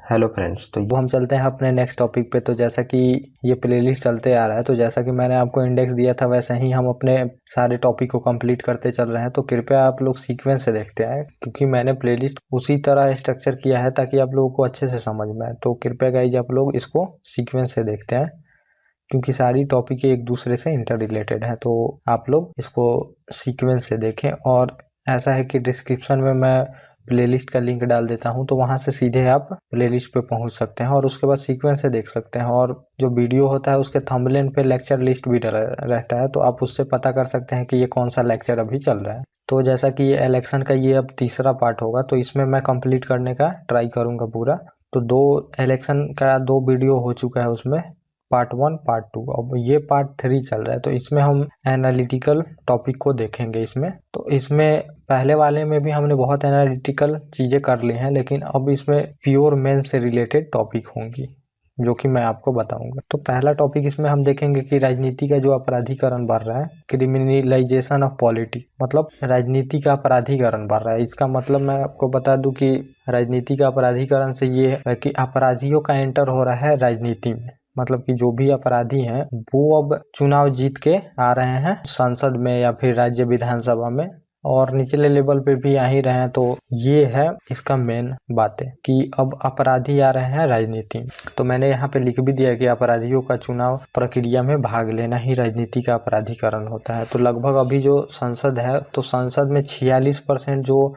Hello friends, तो वो हम चलते हैं अपने नेक्स्ट टॉपिक पे। तो जैसा कि ये प्लेलिस्ट चलते आ रहा है, तो जैसा कि मैंने आपको इंडेक्स दिया था वैसे ही हम अपने सारे टॉपिक को कंप्लीट करते चल रहे हैं। तो कृपया आप लोग सीक्वेंस से देखते आए, क्योंकि मैंने प्लेलिस्ट उसी तरह स्ट्रक्चर किया है ताकि आप लोगों को अच्छे से समझ में आए। तो कृपया गाइज आप लोग इसको सीक्वेंस से देखते हैं, क्योंकि सारी टॉपिक एक दूसरे से इंटर रिलेटेड है। तो आप लोग इसको सीक्वेंस से देखें। और ऐसा है कि डिस्क्रिप्शन में मैं प्लेलिस्ट का लिंक डाल देता हूं, तो वहां से सीधे आप प्लेलिस्ट पे पहुंच सकते हैं और उसके बाद सीक्वेंस से देख सकते हैं। और जो वीडियो होता है उसके थंबनेल पे लेक्चर लिस्ट भी रहता है, तो आप उससे पता कर सकते हैं कि ये कौन सा लेक्चर अभी चल रहा है। तो जैसा कि ये इलेक्शन का ये अब तीसरा पार्ट होगा, तो इसमें मैं कंप्लीट करने का ट्राई करूंगा पूरा। तो 2 इलेक्शन का 2 वीडियो हो चुका है, उसमें पार्ट 1 पार्ट 2, अब ये पार्ट 3 चल रहा है। तो इसमें हम एनालिटिकल टॉपिक को देखेंगे इसमें। तो इसमें पहले वाले में भी हमने बहुत एनालिटिकल चीजें कर ली हैं, लेकिन अब इसमें प्योर मेन से रिलेटेड टॉपिक होंगी जो कि मैं आपको बताऊंगा। तो पहला टॉपिक इसमें हम देखेंगे कि राजनीति का जो अपराधीकरण बढ़ रहा है, क्रिमिनलाइजेशन ऑफ पॉलिटिक्स, मतलब राजनीति का अपराधीकरण बढ़ रहा है। इसका मतलब मैं आपको बता दूं कि राजनीति का अपराधीकरण से ये है कि अपराधियों का एंटर हो रहा है राजनीति में। मतलब कि जो भी अपराधी हैं वो अब चुनाव जीत के आ रहे हैं संसद में या फिर राज्य विधानसभा में, और निचले लेवल पे भी आ ही रहे हैं। तो ये है इसका मेन बात है कि अब अपराधी आ रहे हैं राजनीति में। तो मैंने यहाँ पे लिख भी दिया कि अपराधियों का चुनाव प्रक्रिया में भाग लेना ही राजनीति का अपराधीकरण होता है। तो लगभग अभी जो संसद है, तो संसद में 46% जो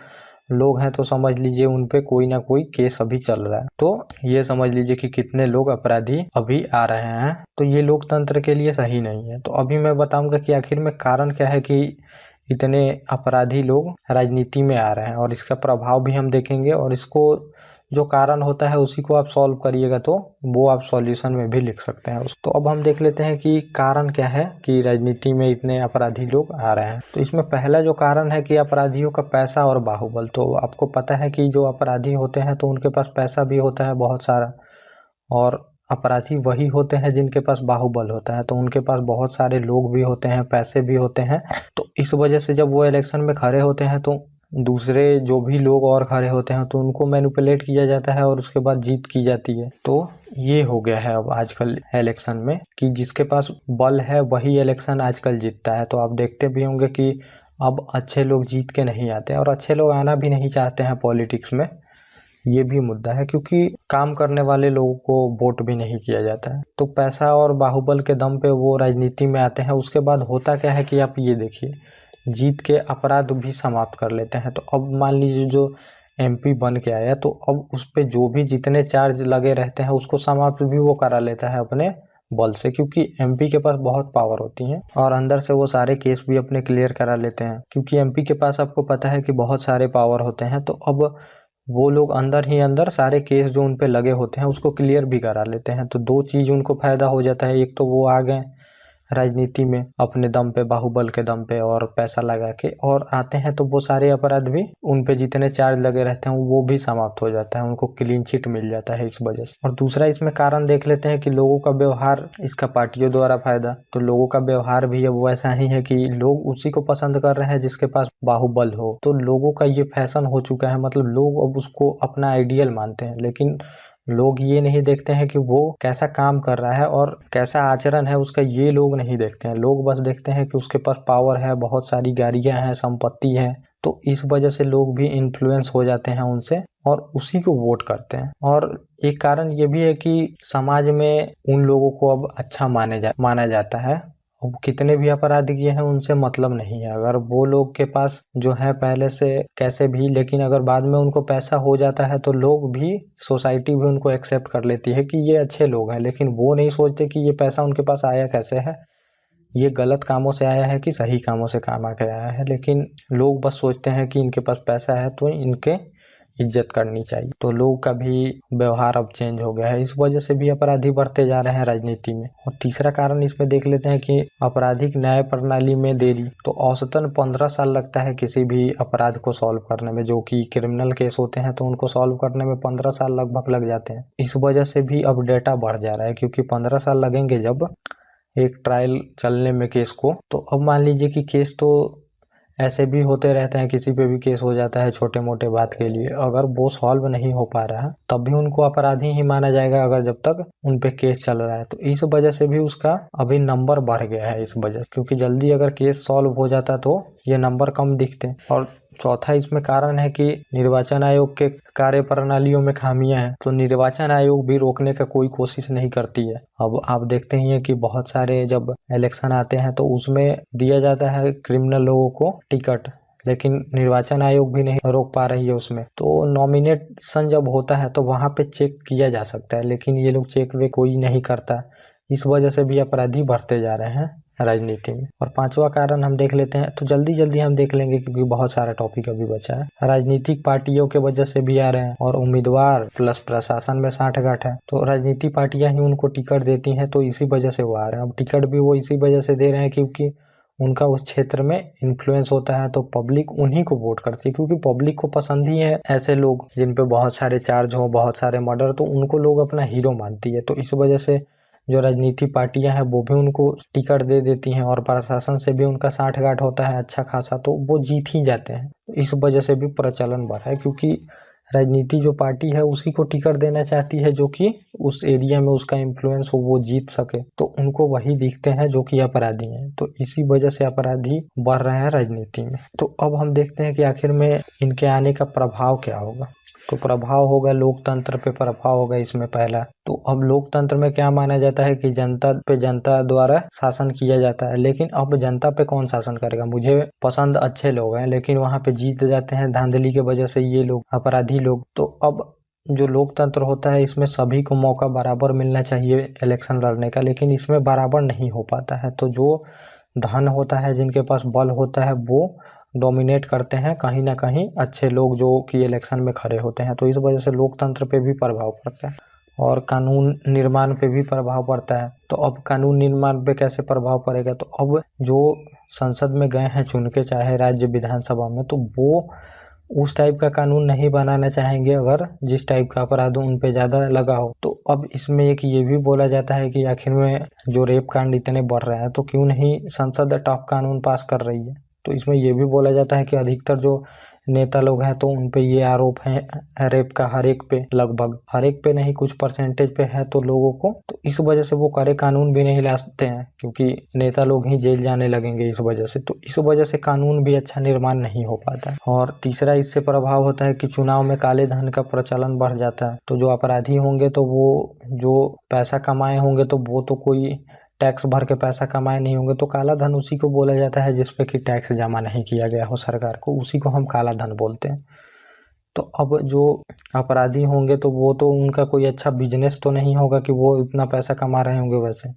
लोग हैं, तो समझ लीजिए उन पे कोई ना कोई केस अभी चल रहा है। तो ये समझ लीजिए कि कितने लोग अपराधी अभी आ रहे हैं। तो ये लोकतंत्र के लिए सही नहीं है। तो अभी मैं बताऊंगा कि आखिर में कारण क्या है कि इतने अपराधी लोग राजनीति में आ रहे हैं, और इसका प्रभाव भी हम देखेंगे। और इसको जो कारण होता है उसी को आप सॉल्व करिएगा, तो वो आप सॉल्यूशन में भी लिख सकते हैं। तो अब हम देख लेते हैं कि कारण क्या है कि राजनीति में इतने अपराधी लोग आ रहे हैं। तो इसमें पहला जो कारण है कि अपराधियों का पैसा और बाहुबल। तो आपको पता है कि जो अपराधी होते हैं तो उनके पास पैसा भी होता है बहुत सारा, और अपराधी वही होते हैं जिनके पास बाहुबल होता है। तो उनके पास बहुत सारे लोग भी होते हैं, पैसे भी होते हैं। तो इस वजह से जब वो इलेक्शन में खड़े होते हैं तो दूसरे जो भी लोग और खड़े होते हैं तो उनको मैनिपुलेट किया जाता है और उसके बाद जीत की जाती है। तो ये हो गया है अब आजकल इलेक्शन में कि जिसके पास बल है वही इलेक्शन आजकल जीतता है। तो आप देखते भी होंगे कि अब अच्छे लोग जीत के नहीं आते हैं, और अच्छे लोग आना भी नहीं चाहते हैं पॉलिटिक्स में। ये भी मुद्दा है, क्योंकि काम करने वाले लोगों को वोट भी नहीं किया जाता है। तो पैसा और बाहुबल के दम पे वो राजनीति में आते हैं। उसके बाद होता क्या है कि आप ये देखिए, जीत के अपराध भी समाप्त कर लेते हैं। तो अब मान लीजिए जो एमपी बन के आया, तो अब उस पे जो भी जितने चार्ज लगे रहते हैं उसको समाप्त भी वो करा लेता है अपने बल से, क्योंकि एमपी के पास बहुत पावर होती है। और अंदर से वो सारे केस भी अपने क्लियर करा लेते हैं, क्योंकि एमपी के पास आपको पता है कि बहुत सारे पावर होते हैं। तो अब वो लोग अंदर ही अंदर सारे केस जो उन पे लगे होते हैं उसको क्लियर भी करा लेते हैं। तो 2 चीज उनको फायदा हो जाता है। एक तो वो आ गए राजनीति में अपने दम पे, बाहुबल के दम पे और पैसा लगा के, और आते हैं तो वो सारे अपराध भी उन पे जितने चार्ज लगे रहते हैं वो भी समाप्त हो जाता है, उनको क्लीन चिट मिल जाता है इस वजह से। और दूसरा इसमें कारण देख लेते हैं कि लोगों का व्यवहार, इसका पार्टियों द्वारा फायदा। तो लोगों का व्यवहार भी अब वैसा ही है कि लोग उसी को पसंद कर रहे हैं जिसके पास बाहुबल हो। तो लोगों का ये फैशन हो चुका है, मतलब लोग अब उसको अपना आइडियल मानते हैं। लेकिन लोग ये नहीं देखते हैं कि वो कैसा काम कर रहा है और कैसा आचरण है उसका, ये लोग नहीं देखते हैं। लोग बस देखते हैं कि उसके पास पावर है, बहुत सारी गाड़ियां हैं, संपत्ति है। तो इस वजह से लोग भी इन्फ्लुएंस हो जाते हैं उनसे और उसी को वोट करते हैं। और एक कारण ये भी है कि समाज में उन लोगों को अब अच्छा माना जाता है। अब कितने भी अपराध किए हैं उनसे मतलब नहीं है। अगर वो लोग के पास जो है पहले से कैसे भी, लेकिन अगर बाद में उनको पैसा हो जाता है तो लोग भी, सोसाइटी भी उनको एक्सेप्ट कर लेती है कि ये अच्छे लोग हैं। लेकिन वो नहीं सोचते कि ये पैसा उनके पास आया कैसे है, ये गलत कामों से आया है कि सही कामों से काम आके आया है। लेकिन लोग बस सोचते हैं कि इनके पास पैसा है तो इनके इज्जत करनी चाहिए। तो लोगों का भी व्यवहार अब चेंज हो गया है, इस वजह से भी अपराधी बढ़ते जा रहे हैं राजनीति में। और तीसरा कारण इसमें देख लेते हैं कि आपराधिक न्याय प्रणाली में देरी। तो औसतन 15 साल लगता है किसी भी अपराध को सॉल्व करने में। जो कि क्रिमिनल केस होते हैं तो उनको सॉल्व करने में 15 साल लगभग लग जाते हैं। इस वजह से भी अब डेटा बढ़ जा रहा है, क्योंकि 15 साल लगेंगे जब एक ट्रायल चलने में केस को। तो अब मान लीजिए कि केस तो ऐसे भी होते रहते हैं, किसी पे भी केस हो जाता है छोटे मोटे बात के लिए, अगर वो सॉल्व नहीं हो पा रहा है तब भी उनको अपराधी ही माना जाएगा अगर जब तक उन पे केस चल रहा है। तो इस वजह से भी उसका अभी नंबर बढ़ गया है इस वजह से, क्योंकि जल्दी अगर केस सॉल्व हो जाता तो ये नंबर कम दिखते। और चौथा इसमें कारण है कि निर्वाचन आयोग के कार्य प्रणालियों में खामियां हैं, तो निर्वाचन आयोग भी रोकने का कोई कोशिश नहीं करती है। अब आप देखते ही हैं कि बहुत सारे जब इलेक्शन आते हैं तो उसमें दिया जाता है क्रिमिनल लोगों को टिकट, लेकिन निर्वाचन आयोग भी नहीं रोक पा रही है उसमें। तो नॉमिनेशन जब होता है तो वहां पे चेक किया जा सकता है, लेकिन ये लोग चेक वे कोई नहीं करता। इस वजह से भी अपराधी बढ़ते जा रहे हैं राजनीति में। और पांचवा कारण हम देख लेते हैं, तो जल्दी जल्दी हम देख लेंगे क्योंकि बहुत सारा टॉपिक अभी बचा है। राजनीतिक पार्टियों के वजह से भी आ रहे हैं, और उम्मीदवार प्लस प्रशासन में साठगांठ है, तो राजनीतिक पार्टियां ही उनको टिकट देती हैं, तो इसी वजह से वो आ रहे हैं। अब टिकट भी वो इसी वजह से दे रहे हैं क्योंकि उनका उस क्षेत्र में इन्फ्लुएंस होता है, तो पब्लिक उन्हीं को वोट करती है, क्योंकि पब्लिक को पसंद ही है ऐसे लोग जिन पे बहुत सारे चार्ज हो, बहुत सारे मर्डर, तो उनको लोग अपना हीरो मानती है। तो इस वजह से जो राजनीतिक पार्टियां हैं वो भी उनको टिकट दे देती हैं, और प्रशासन से भी उनका साठगांठ होता है अच्छा खासा, तो वो जीत ही जाते हैं। इस वजह से भी प्रचलन बढ़ा है, क्योंकि राजनीति जो पार्टी है उसी को टिकट देना चाहती है जो कि उस एरिया में उसका इन्फ्लुएंस हो, वो जीत सके, तो उनको वही दिखते हैं जो कि अपराधी हैं। तो इसी वजह से अपराधी बढ़ रहे हैं राजनीति में। तो अब हम देखते हैं कि आखिर में इनके आने का प्रभाव क्या होगा। तो प्रभाव होगा लोकतंत्र पे, प्रभाव होगा इसमें पहला। तो अब लोकतंत्र में क्या माना जाता है कि जनता पे जनता द्वारा शासन किया जाता है, लेकिन अब जनता पे कौन शासन करेगा। मुझे पसंद अच्छे लोग हैं, लेकिन वहां पे जीत जाते हैं धांधली के वजह से ये लोग, अपराधी लोग। तो अब जो लोकतंत्र होता है इसमें सभी को मौका बराबर मिलना चाहिए इलेक्शन लड़ने का, लेकिन इसमें बराबर नहीं हो पाता है। तो जो धन होता है, जिनके पास बल होता है, वो डोमिनेट करते हैं कहीं ना कहीं अच्छे लोग जो कि इलेक्शन में खड़े होते हैं। तो इस वजह से लोकतंत्र पे भी प्रभाव पड़ता है, और कानून निर्माण पे भी प्रभाव पड़ता है। तो अब कानून निर्माण पे कैसे प्रभाव पड़ेगा, तो अब जो संसद में गए हैं चुन के, चाहे राज्य विधानसभा में, तो वो उस टाइप का कानून नहीं बनाना चाहेंगे अगर जिस टाइप का अपराध उन पे ज्यादा लगा हो। तो अब इसमें एक ये भी बोला जाता है कि आखिर में जो रेप कांड इतने बढ़ रहे हैं तो क्यों नहीं संसद टफ कानून पास कर रही है। तो इसमें यह भी बोला जाता है कि अधिकतर जो नेता लोग हैं तो उन पे ये आरोप है रेप का, हर एक पे, लगभग हर एक पे नहीं, कुछ परसेंटेज पे है तो लोगों को। तो इस वजह से वो कड़े कानून भी नहीं लाते हैं, क्योंकि नेता लोग ही जेल जाने लगेंगे इस वजह से। तो इस वजह से कानून भी अच्छा निर्माण नहीं हो पाता है। और तीसरा इससे प्रभाव होता है कि चुनाव में काले धन का प्रचलन बढ़ जाता है। तो जो अपराधी होंगे तो वो जो पैसा कमाए होंगे तो वो तो कोई टैक्स भर के पैसा कमाए नहीं होंगे, तो काला धन उसी को बोला जाता है जिसपे कि टैक्स जमा नहीं किया गया हो सरकार को, उसी को हम काला धन बोलते हैं। तो अब जो अपराधी होंगे तो वो तो उनका कोई अच्छा बिजनेस तो नहीं होगा कि वो इतना पैसा कमा रहे होंगे। वैसे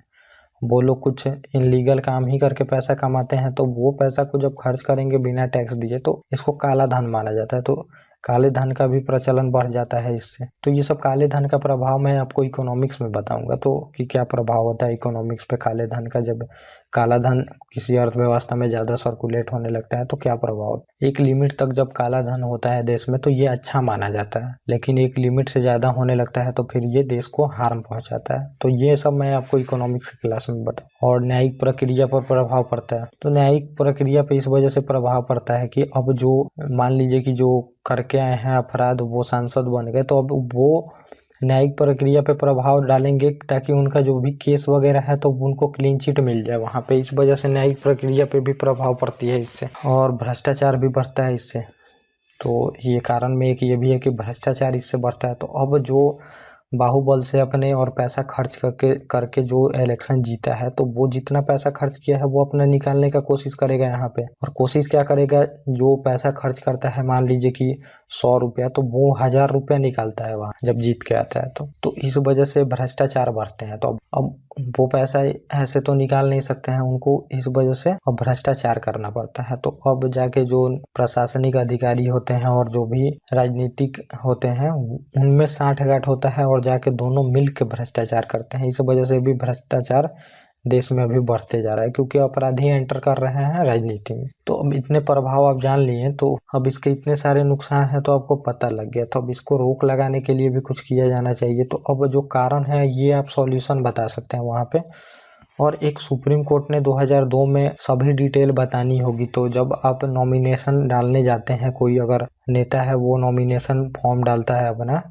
वो लोग कुछ इनलीगल काम ही करके पैसा कमाते हैं, तो वो पैसा को जब खर्च करेंगे बिना टैक्स दिए तो इसको काला धन माना जाता है। तो काले धन का भी प्रचलन बढ़ जाता है इससे। तो ये सब काले धन का प्रभाव मैं आपको इकोनॉमिक्स में बताऊंगा, तो कि क्या प्रभाव होता है इकोनॉमिक्स पे काले धन का। जब काला धन किसी अर्थव्यवस्था में ज्यादा सर्कुलेट होने लगता है तो क्या प्रभाव होता है। एक लिमिट तक जब काला धन होता है देश में तो ये अच्छा माना जाता है, लेकिन एक लिमिट से ज्यादा होने लगता है तो फिर ये देश को हार्म पहुंचाता है। तो ये सब मैं आपको इकोनॉमिक्स क्लास में बताऊँ। और न्यायिक प्रक्रिया पर प्रभाव पड़ता है, तो न्यायिक प्रक्रिया पे इस वजह से प्रभाव पड़ता है कि अब जो मान लीजिए कि जो करके आए हैं अपराध वो सांसद बन गए, तो अब वो न्यायिक प्रक्रिया पे प्रभाव डालेंगे ताकि उनका जो भी केस वगैरह है तो उनको क्लीन चिट मिल जाए वहां पे। इस वजह से न्यायिक प्रक्रिया पे भी प्रभाव पड़ती है इससे, और भ्रष्टाचार भी बढ़ता है इससे। तो ये कारण में एक ये भी है कि भ्रष्टाचार इससे बढ़ता है। तो अब जो बाहुबल से अपने और पैसा खर्च करके जो इलेक्शन जीता है, तो वो जितना पैसा खर्च किया है वो अपना निकालने का कोशिश करेगा यहाँ पे। और कोशिश क्या करेगा, जो पैसा खर्च करता है, मान लीजिए कि 100 रुपया, तो वो 1000 रुपया निकालता है वहाँ जब जीत के आता है। तो इस वजह से भ्रष्टाचार बढ़ते हैं। तो अब वो पैसा ऐसे तो निकाल नहीं सकते हैं, उनको इस वजह से अब भ्रष्टाचार करना पड़ता है। तो अब जाके जो प्रशासनिक अधिकारी होते हैं और जो भी राजनीतिक होते हैं उनमें साठगांठ होता है, और जाके दोनों मिल के भ्रष्टाचार करते हैं। इस वजह से भी भ्रष्टाचार देश में अभी बढ़ते जा रहा है, क्योंकि अपराधी एंटर कर रहे हैं राजनीति में। तो अब इतने प्रभाव आप जान लिए, तो अब इसके इतने सारे नुकसान हैं तो आपको पता लग गया। तो अब इसको रोक लगाने के लिए भी कुछ किया जाना चाहिए। तो अब जो कारण है ये आप सॉल्यूशन बता सकते हैं वहाँ पे। और एक सुप्रीम कोर्ट ने 2002 में सभी डिटेल बतानी होगी। तो जब आप नॉमिनेशन डालने जाते हैं, कोई अगर नेता है वो नॉमिनेशन फॉर्म डालता है अपना,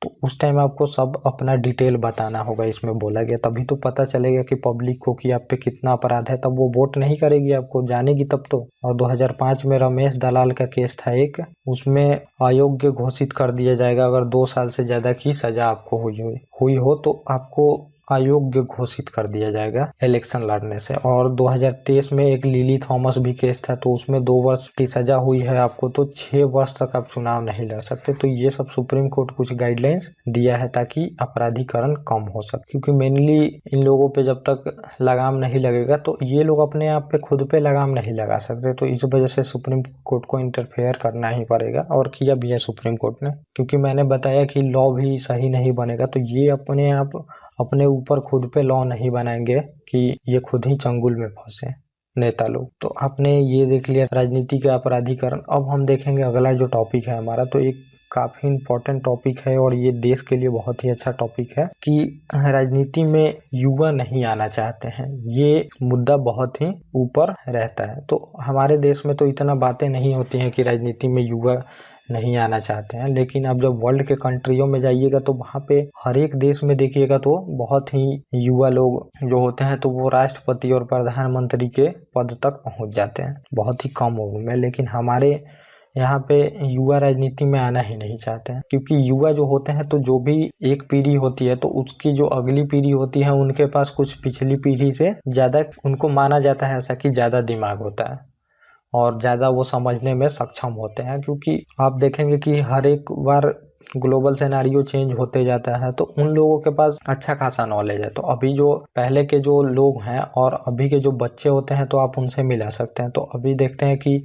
तो उस टाइम आपको सब अपना डिटेल बताना होगा, इसमें बोला गया। तभी तो पता चलेगा कि पब्लिक को कि आप पे कितना अपराध है, तब वो वोट नहीं करेगी, आपको जानेगी तब तो। और 2005 में रमेश दलाल का केस था एक, उसमें अयोग्य घोषित कर दिया जाएगा अगर 2 साल से ज्यादा की सजा आपको हुई हो तो आपको अयोग्य घोषित कर दिया जाएगा इलेक्शन लड़ने से। और 2023 में एक लिली थॉमस भी केस था, तो उसमें 2 वर्ष की सजा हुई है आपको, तो 6 वर्ष तक आप चुनाव नहीं लड़ सकते। तो ये सब सुप्रीम कोर्ट कुछ गाइडलाइंस दिया है ताकि अपराधीकरण कम हो सके, क्योंकि मेनली इन लोगों पे जब तक लगाम नहीं लगेगा तो ये लोग अपने आप पे खुद पे लगाम नहीं लगा सकते। तो इस वजह से सुप्रीम कोर्ट को इंटरफेयर करना ही पड़ेगा, और किया भी है सुप्रीम कोर्ट ने, क्योंकि मैंने बताया कि लॉ भी सही नहीं बनेगा तो ये अपने आप अपने ऊपर खुद पे लॉ नहीं बनाएंगे कि ये खुद ही चंगुल में फंसे नेता लोग। तो आपने ये देख लिया राजनीति का अपराधीकरण। अब हम देखेंगे अगला जो टॉपिक है हमारा, तो एक काफी इम्पोर्टेंट टॉपिक है और ये देश के लिए बहुत ही अच्छा टॉपिक है कि राजनीति में युवा नहीं आना चाहते हैं। ये मुद्दा बहुत ही ऊपर रहता है। तो हमारे देश में तो इतना बातें नहीं होती हैं कि राजनीति में युवा नहीं आना चाहते हैं, लेकिन अब जब वर्ल्ड के कंट्रियों में जाइएगा तो वहाँ पे हर एक देश में देखिएगा तो बहुत ही युवा लोग जो होते हैं तो वो राष्ट्रपति और प्रधानमंत्री के पद तक पहुँच जाते हैं बहुत ही कम उम्र में। लेकिन हमारे यहाँ पे युवा राजनीति में आना ही नहीं चाहते हैं, क्योंकि युवा जो होते हैं तो जो भी एक पीढ़ी होती है तो उसकी जो अगली पीढ़ी होती है उनके पास कुछ पिछली पीढ़ी से ज़्यादा उनको माना जाता है ऐसा कि ज़्यादा दिमाग होता है और ज़्यादा वो समझने में सक्षम होते हैं। क्योंकि आप देखेंगे कि हर एक बार ग्लोबल सिनेरियो चेंज होते जाता है तो उन लोगों के पास अच्छा खासा नॉलेज है। तो अभी जो पहले के जो लोग हैं और अभी के जो बच्चे होते हैं तो आप उनसे मिला सकते हैं। तो अभी देखते हैं कि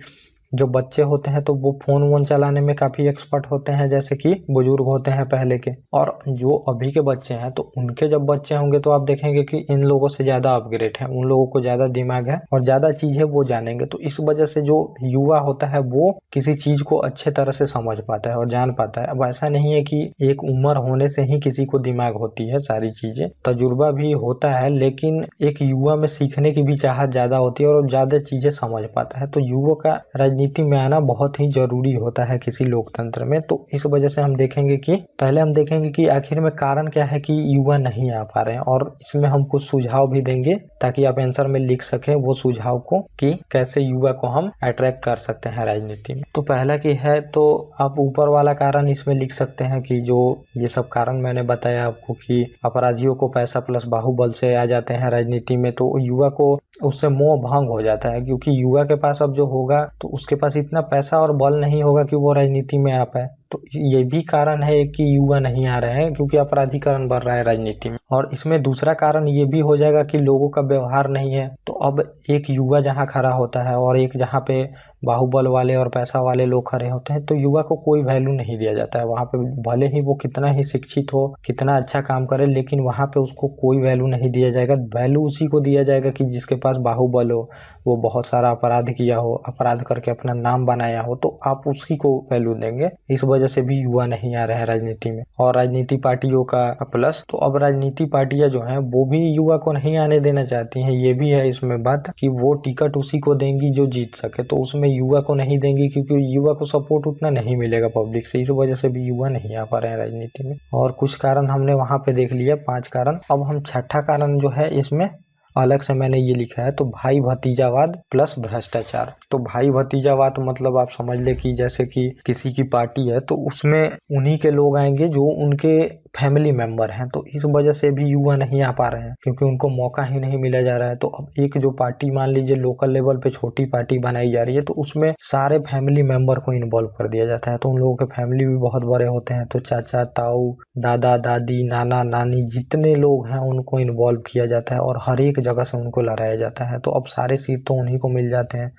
जो बच्चे होते हैं तो वो फोन वोन चलाने में काफ़ी एक्सपर्ट होते हैं जैसे कि बुजुर्ग होते हैं पहले के। और जो अभी के बच्चे हैं तो उनके जब बच्चे होंगे तो आप देखेंगे कि इन लोगों से ज़्यादा अपग्रेड है, उन लोगों को ज़्यादा दिमाग है और ज़्यादा चीज़ें वो जानेंगे। तो इस वजह से जो युवा होता है वो किसी चीज़ को अच्छे तरह से समझ पाता है और जान पाता है। अब ऐसा नहीं है कि एक उम्र होने से ही किसी को दिमाग होती है, सारी चीज़ें तजुर्बा भी होता है, लेकिन एक युवा में सीखने की भी चाहत ज़्यादा होती है और ज़्यादा चीज़ें समझ पाता है। तो युवा का राजनीति में आना बहुत ही जरूरी होता है किसी लोकतंत्र में। तो इस वजह से हम देखेंगे कि पहले हम देखेंगे कि आखिर में कारण क्या है कि युवा नहीं आ पा रहे हैं, और इसमें हम कुछ सुझाव भी देंगे ताकि आप आंसर में लिख सकें वो सुझाव को कि कैसे युवा को हम अट्रैक्ट कर सकते हैं राजनीति में। तो पहला की है तो आप ऊपर वाला कारण इसमें लिख सकते हैं कि जो ये सब कारण मैंने बताया आपको कि अपराधियों को पैसा प्लस बाहुबल से आ जाते हैं राजनीति में, तो युवा को उससे मोह भंग हो जाता है। क्योंकि युवा के पास अब जो होगा तो उसके पास इतना पैसा और बल नहीं होगा कि वो राजनीति में आ पाए। तो ये भी कारण है कि युवा नहीं आ रहे हैं, क्योंकि अपराधीकरण बढ़ रहा है राजनीति में। और इसमें दूसरा कारण ये भी हो जाएगा कि लोगों का व्यवहार नहीं है। तो अब एक युवा जहाँ खड़ा होता है और एक जहाँ पे बाहुबल वाले और पैसा वाले लोग खड़े होते हैं तो युवा को कोई वैल्यू नहीं दिया जाता है वहाँ पे। भले ही वो कितना ही शिक्षित हो, कितना अच्छा काम करे, लेकिन वहाँ पे उसको कोई वैल्यू नहीं दिया जाएगा। वैल्यू उसी को दिया जाएगा कि जिसके पास बाहुबल हो, वो बहुत सारा अपराध किया हो, अपराध करके अपना नाम बनाया हो, तो आप उसी को वैल्यू देंगे। इस वजह से भी युवा नहीं आ रहे हैं राजनीति में। और राजनीति पार्टियों का प्लस, तो अब राजनीति पार्टियां जो हैं वो भी युवा को नहीं आने देना चाहती हैं। ये भी है इसमें बात कि वो टिकट उसी को देंगी जो जीत सके, तो उसमें युवा को नहीं देंगी क्योंकि युवा को सपोर्ट उतना नहीं मिलेगा पब्लिक से। इस वजह से भी युवा नहीं आ पा रहे हैं राजनीति में। और कुछ कारण हमने वहां पे देख लिया, 5 कारण। अब हम छठा कारण जो है इसमें अलग से मैंने ये लिखा है, तो भाई भतीजावाद प्लस भ्रष्टाचार। तो भाई भतीजावाद मतलब आप समझ ले कि जैसे कि किसी की पार्टी है तो उसमें उन्हीं के लोग आएंगे जो उनके फैमिली मेंबर हैं। तो इस वजह से भी युवा नहीं आ पा रहे हैं क्योंकि उनको मौका ही नहीं मिला जा रहा है। तो अब एक जो पार्टी मान लीजिए लोकल लेवल पे छोटी पार्टी बनाई जा रही है तो उसमें सारे फैमिली मेंबर को इन्वॉल्व कर दिया जाता है। तो उन लोगों के फैमिली भी बहुत बड़े होते हैं, तो चाचा ताऊ दादा दादी नाना नानी जितने लोग हैं उनको इन्वॉल्व किया जाता है और हर एक जगह से उनको लड़ाया जाता है। तो अब सारे सीट तो उन्हीं को मिल जाते हैं,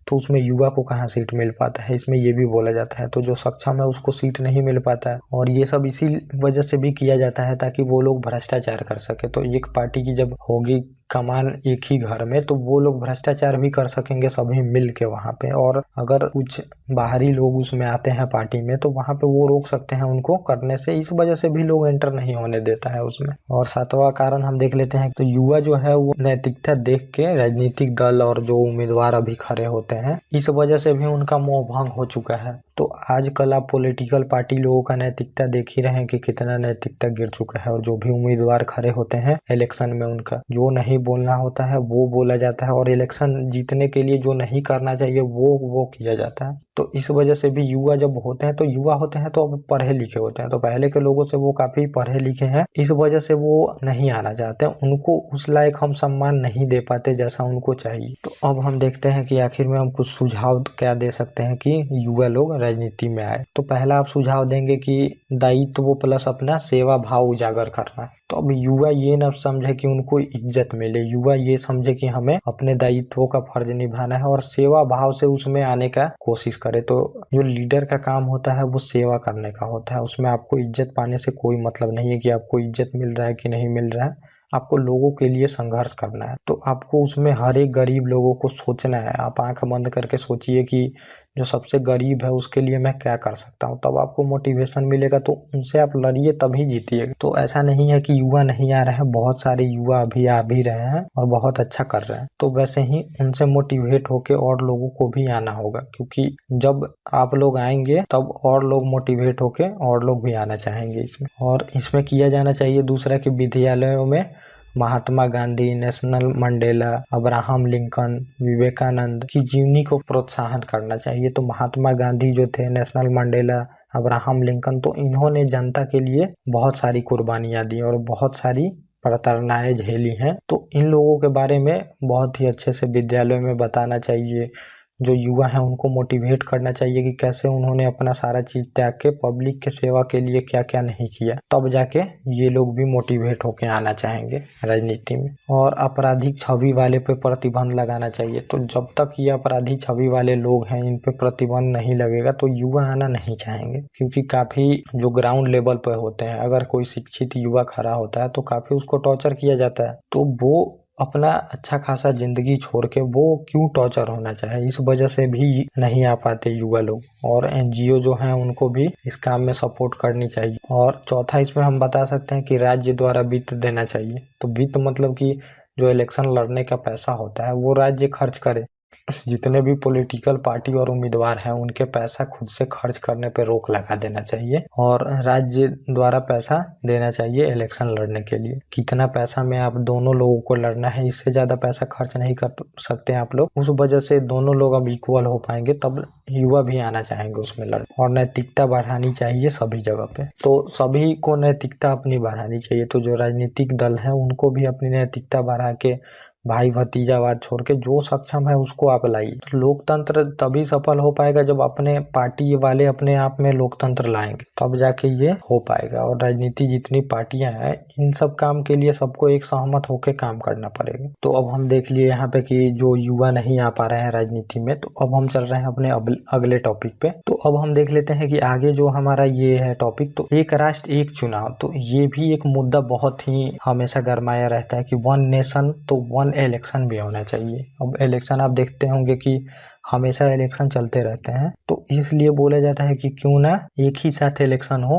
तो उसमें युवा को कहाँ सीट मिल पाता है, इसमें ये भी बोला जाता है। तो जो सक्षम है उसको सीट नहीं मिल पाता है, और ये सब इसी वजह से भी किया जाता है ताकि वो लोग भ्रष्टाचार कर सके। तो एक पार्टी की जब होगी कमान एक ही घर में, तो वो लोग भ्रष्टाचार भी कर सकेंगे सभी मिल के वहाँ पे। और अगर कुछ बाहरी लोग उसमें आते हैं पार्टी में तो वहाँ पे वो रोक सकते हैं उनको करने से, इस वजह से भी लोग एंटर नहीं होने देता है उसमें। और सातवां कारण हम देख लेते हैं तो युवा जो है वो नैतिकता देख के राजनीतिक दल और जो उम्मीदवार अभी खड़े होते हैं इस वजह से भी उनका मोह भंग हो चुका है। तो आजकल आप पॉलिटिकल पार्टी लोगों का नैतिकता देख ही रहे हैं कि कितना नैतिकता गिर चुका है। और जो भी उम्मीदवार खड़े होते हैं इलेक्शन में उनका जो नहीं बोलना होता है वो बोला जाता है, और इलेक्शन जीतने के लिए जो नहीं करना चाहिए वो किया जाता है। तो इस वजह से भी युवा जब होते हैं तो युवा होते हैं तो अब पढ़े लिखे होते हैं, तो पहले के लोगों से वो काफी पढ़े लिखे हैं, इस वजह से वो नहीं आना चाहते, उनको उस लायक हम सम्मान नहीं दे पाते जैसा उनको चाहिए। तो अब हम देखते हैं कि आखिर में हम कुछ सुझाव क्या दे सकते हैं कि युवा लोग राजनीति में आए। तो पहला आप सुझाव देंगे कि दायित्व प्लस अपना सेवा भाव उजागर करना। तो अब युवा ये न समझे कि उनको इज्जत मिले, युवा ये समझे कि हमें अपने दायित्वों का फर्ज निभाना है और सेवा भाव से उसमें आने का कोशिश करे। तो जो लीडर का काम होता है वो सेवा करने का होता है, उसमें आपको इज्जत पाने से कोई मतलब नहीं है कि आपको इज्जत मिल रहा है कि नहीं मिल रहा है, आपको लोगों के लिए संघर्ष करना है। तो आपको उसमें हर एक गरीब लोगों को सोचना है, आप आंख बंद करके सोचिए कि जो सबसे गरीब है उसके लिए मैं क्या कर सकता हूँ, तब आपको मोटिवेशन मिलेगा, तो उनसे आप लड़िए तभी जीतिएगा। तो ऐसा नहीं है कि युवा नहीं आ रहे हैं, बहुत सारे युवा अभी आ भी रहे हैं और बहुत अच्छा कर रहे हैं। तो वैसे ही उनसे मोटिवेट होके और लोगों को भी आना होगा, क्योंकि जब आप लोग आएंगे तब और लोग मोटिवेट होके और लोग भी आना चाहेंगे इसमें। और इसमें किया जाना चाहिए दूसरा कि विद्यालयों में Mahatma Gandhi, Nelson Mandela, Abraham Lincoln, Vivekananda की जीवनी को प्रोत्साहन करना चाहिए। तो महात्मा गांधी जो थे, नेशनल मंडेला, अब्राहम लिंकन, तो इन्होंने जनता के लिए बहुत सारी कुर्बानियां दी और बहुत सारी प्रताड़नाएं झेली हैं। तो इन लोगों के बारे में बहुत ही अच्छे से विद्यालयों में बताना चाहिए। जो युवा हैं उनको मोटिवेट करना चाहिए कि कैसे उन्होंने अपना सारा चीज त्याग के पब्लिक के सेवा के लिए क्या क्या नहीं किया, तब जाके ये लोग भी मोटिवेट होके आना चाहेंगे राजनीति में। और आपराधिक छवि वाले पे प्रतिबंध लगाना चाहिए। तो जब तक ये अपराधी छवि वाले लोग हैं इन पे प्रतिबंध नहीं लगेगा तो युवा आना नहीं चाहेंगे, क्योंकि काफी जो ग्राउंड लेवल पे होते हैं, अगर कोई शिक्षित युवा खड़ा होता है तो काफी उसको टॉर्चर किया जाता है, तो वो अपना अच्छा खासा जिंदगी छोड़ के वो क्यों टॉर्चर होना चाहे, इस वजह से भी नहीं आ पाते युवा लोग। और एनजीओ जो हैं उनको भी इस काम में सपोर्ट करनी चाहिए। और चौथा इसमें हम बता सकते हैं कि राज्य द्वारा वित्त देना चाहिए। तो वित्त मतलब कि जो इलेक्शन लड़ने का पैसा होता है वो राज्य खर्च करे। जितने भी पॉलिटिकल पार्टी और उम्मीदवार हैं उनके पैसा खुद से खर्च करने पे रोक लगा देना चाहिए और राज्य द्वारा पैसा देना चाहिए इलेक्शन लड़ने के लिए। कितना पैसा में आप दोनों लोगों को लड़ना है, इससे ज्यादा पैसा खर्च नहीं कर सकते आप लोग। उस वजह से दोनों लोग अब इक्वल हो पाएंगे, तब युवा भी आना चाहेंगे उसमें लड़। और नैतिकता बढ़ानी चाहिए सभी जगह पे। तो सभी को नैतिकता अपनी बढ़ानी चाहिए। तो जो राजनीतिक दल है उनको भी अपनी नैतिकता बढ़ा के भाई भतीजावाद छोड़ के जो सक्षम है उसको आप लाइए। तो लोकतंत्र तभी सफल हो पाएगा जब अपने पार्टी वाले अपने आप में लोकतंत्र लाएंगे, तब जाके ये हो पाएगा। और राजनीति जितनी पार्टियां हैं इन सब काम के लिए सबको एक सहमत होकर काम करना पड़ेगा। तो अब हम देख लिए यहाँ पे कि जो युवा नहीं आ पा रहे हैं राजनीति में। तो अब हम चल रहे हैं अपने अगले टॉपिक पे। तो अब हम देख लेते हैं कि आगे जो हमारा ये है टॉपिक, तो एक राष्ट्र एक चुनाव। तो ये भी एक मुद्दा बहुत ही हमेशा गरमाया रहता है कि वन नेशन तो वन इलेक्शन भी होना चाहिए। अब इलेक्शन आप देखते होंगे कि हमेशा इलेक्शन चलते रहते हैं, तो इसलिए बोला जाता है कि क्यों ना एक ही साथ इलेक्शन हो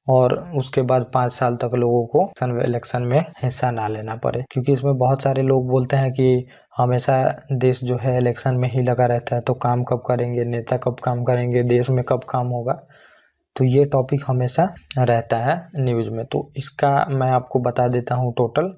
और उसके बाद 5 साल तक लोगों को इलेक्शन में हिस्सा ना लेना पड़े। क्योंकि इसमें बहुत सारे लोग बोलते हैं कि हमेशा देश जो है इलेक्शन में ही लगा रहता है, तो काम कब करेंगे, नेता कब काम करेंगे, देश में कब काम होगा। तो ये टॉपिक हमेशा रहता है न्यूज़ में। तो इसका मैं आपको बता देता हूँ टोटल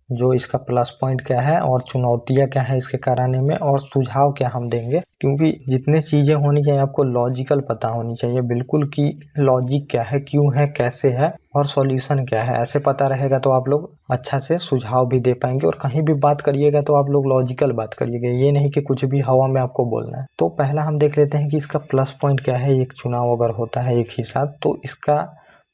जो इसका प्लस पॉइंट क्या है और चुनौतियां क्या है इसके कराने में, और सुझाव क्या हम देंगे। क्योंकि जितनी चीजें होनी चाहिए आपको लॉजिकल पता होनी चाहिए बिल्कुल कि लॉजिक क्या है, क्यों है, कैसे है और सॉल्यूशन क्या है। ऐसे पता रहेगा तो आप लोग अच्छा से सुझाव भी दे पाएंगे। और कहीं भी बात करिएगा तो आप लोग लॉजिकल बात करिएगा, ये नहीं कि कुछ भी हवा में आपको बोलना है। तो पहला हम देख लेते हैं कि इसका प्लस पॉइंट क्या है। एक चुनाव अगर होता है एक ही साथ तो इसका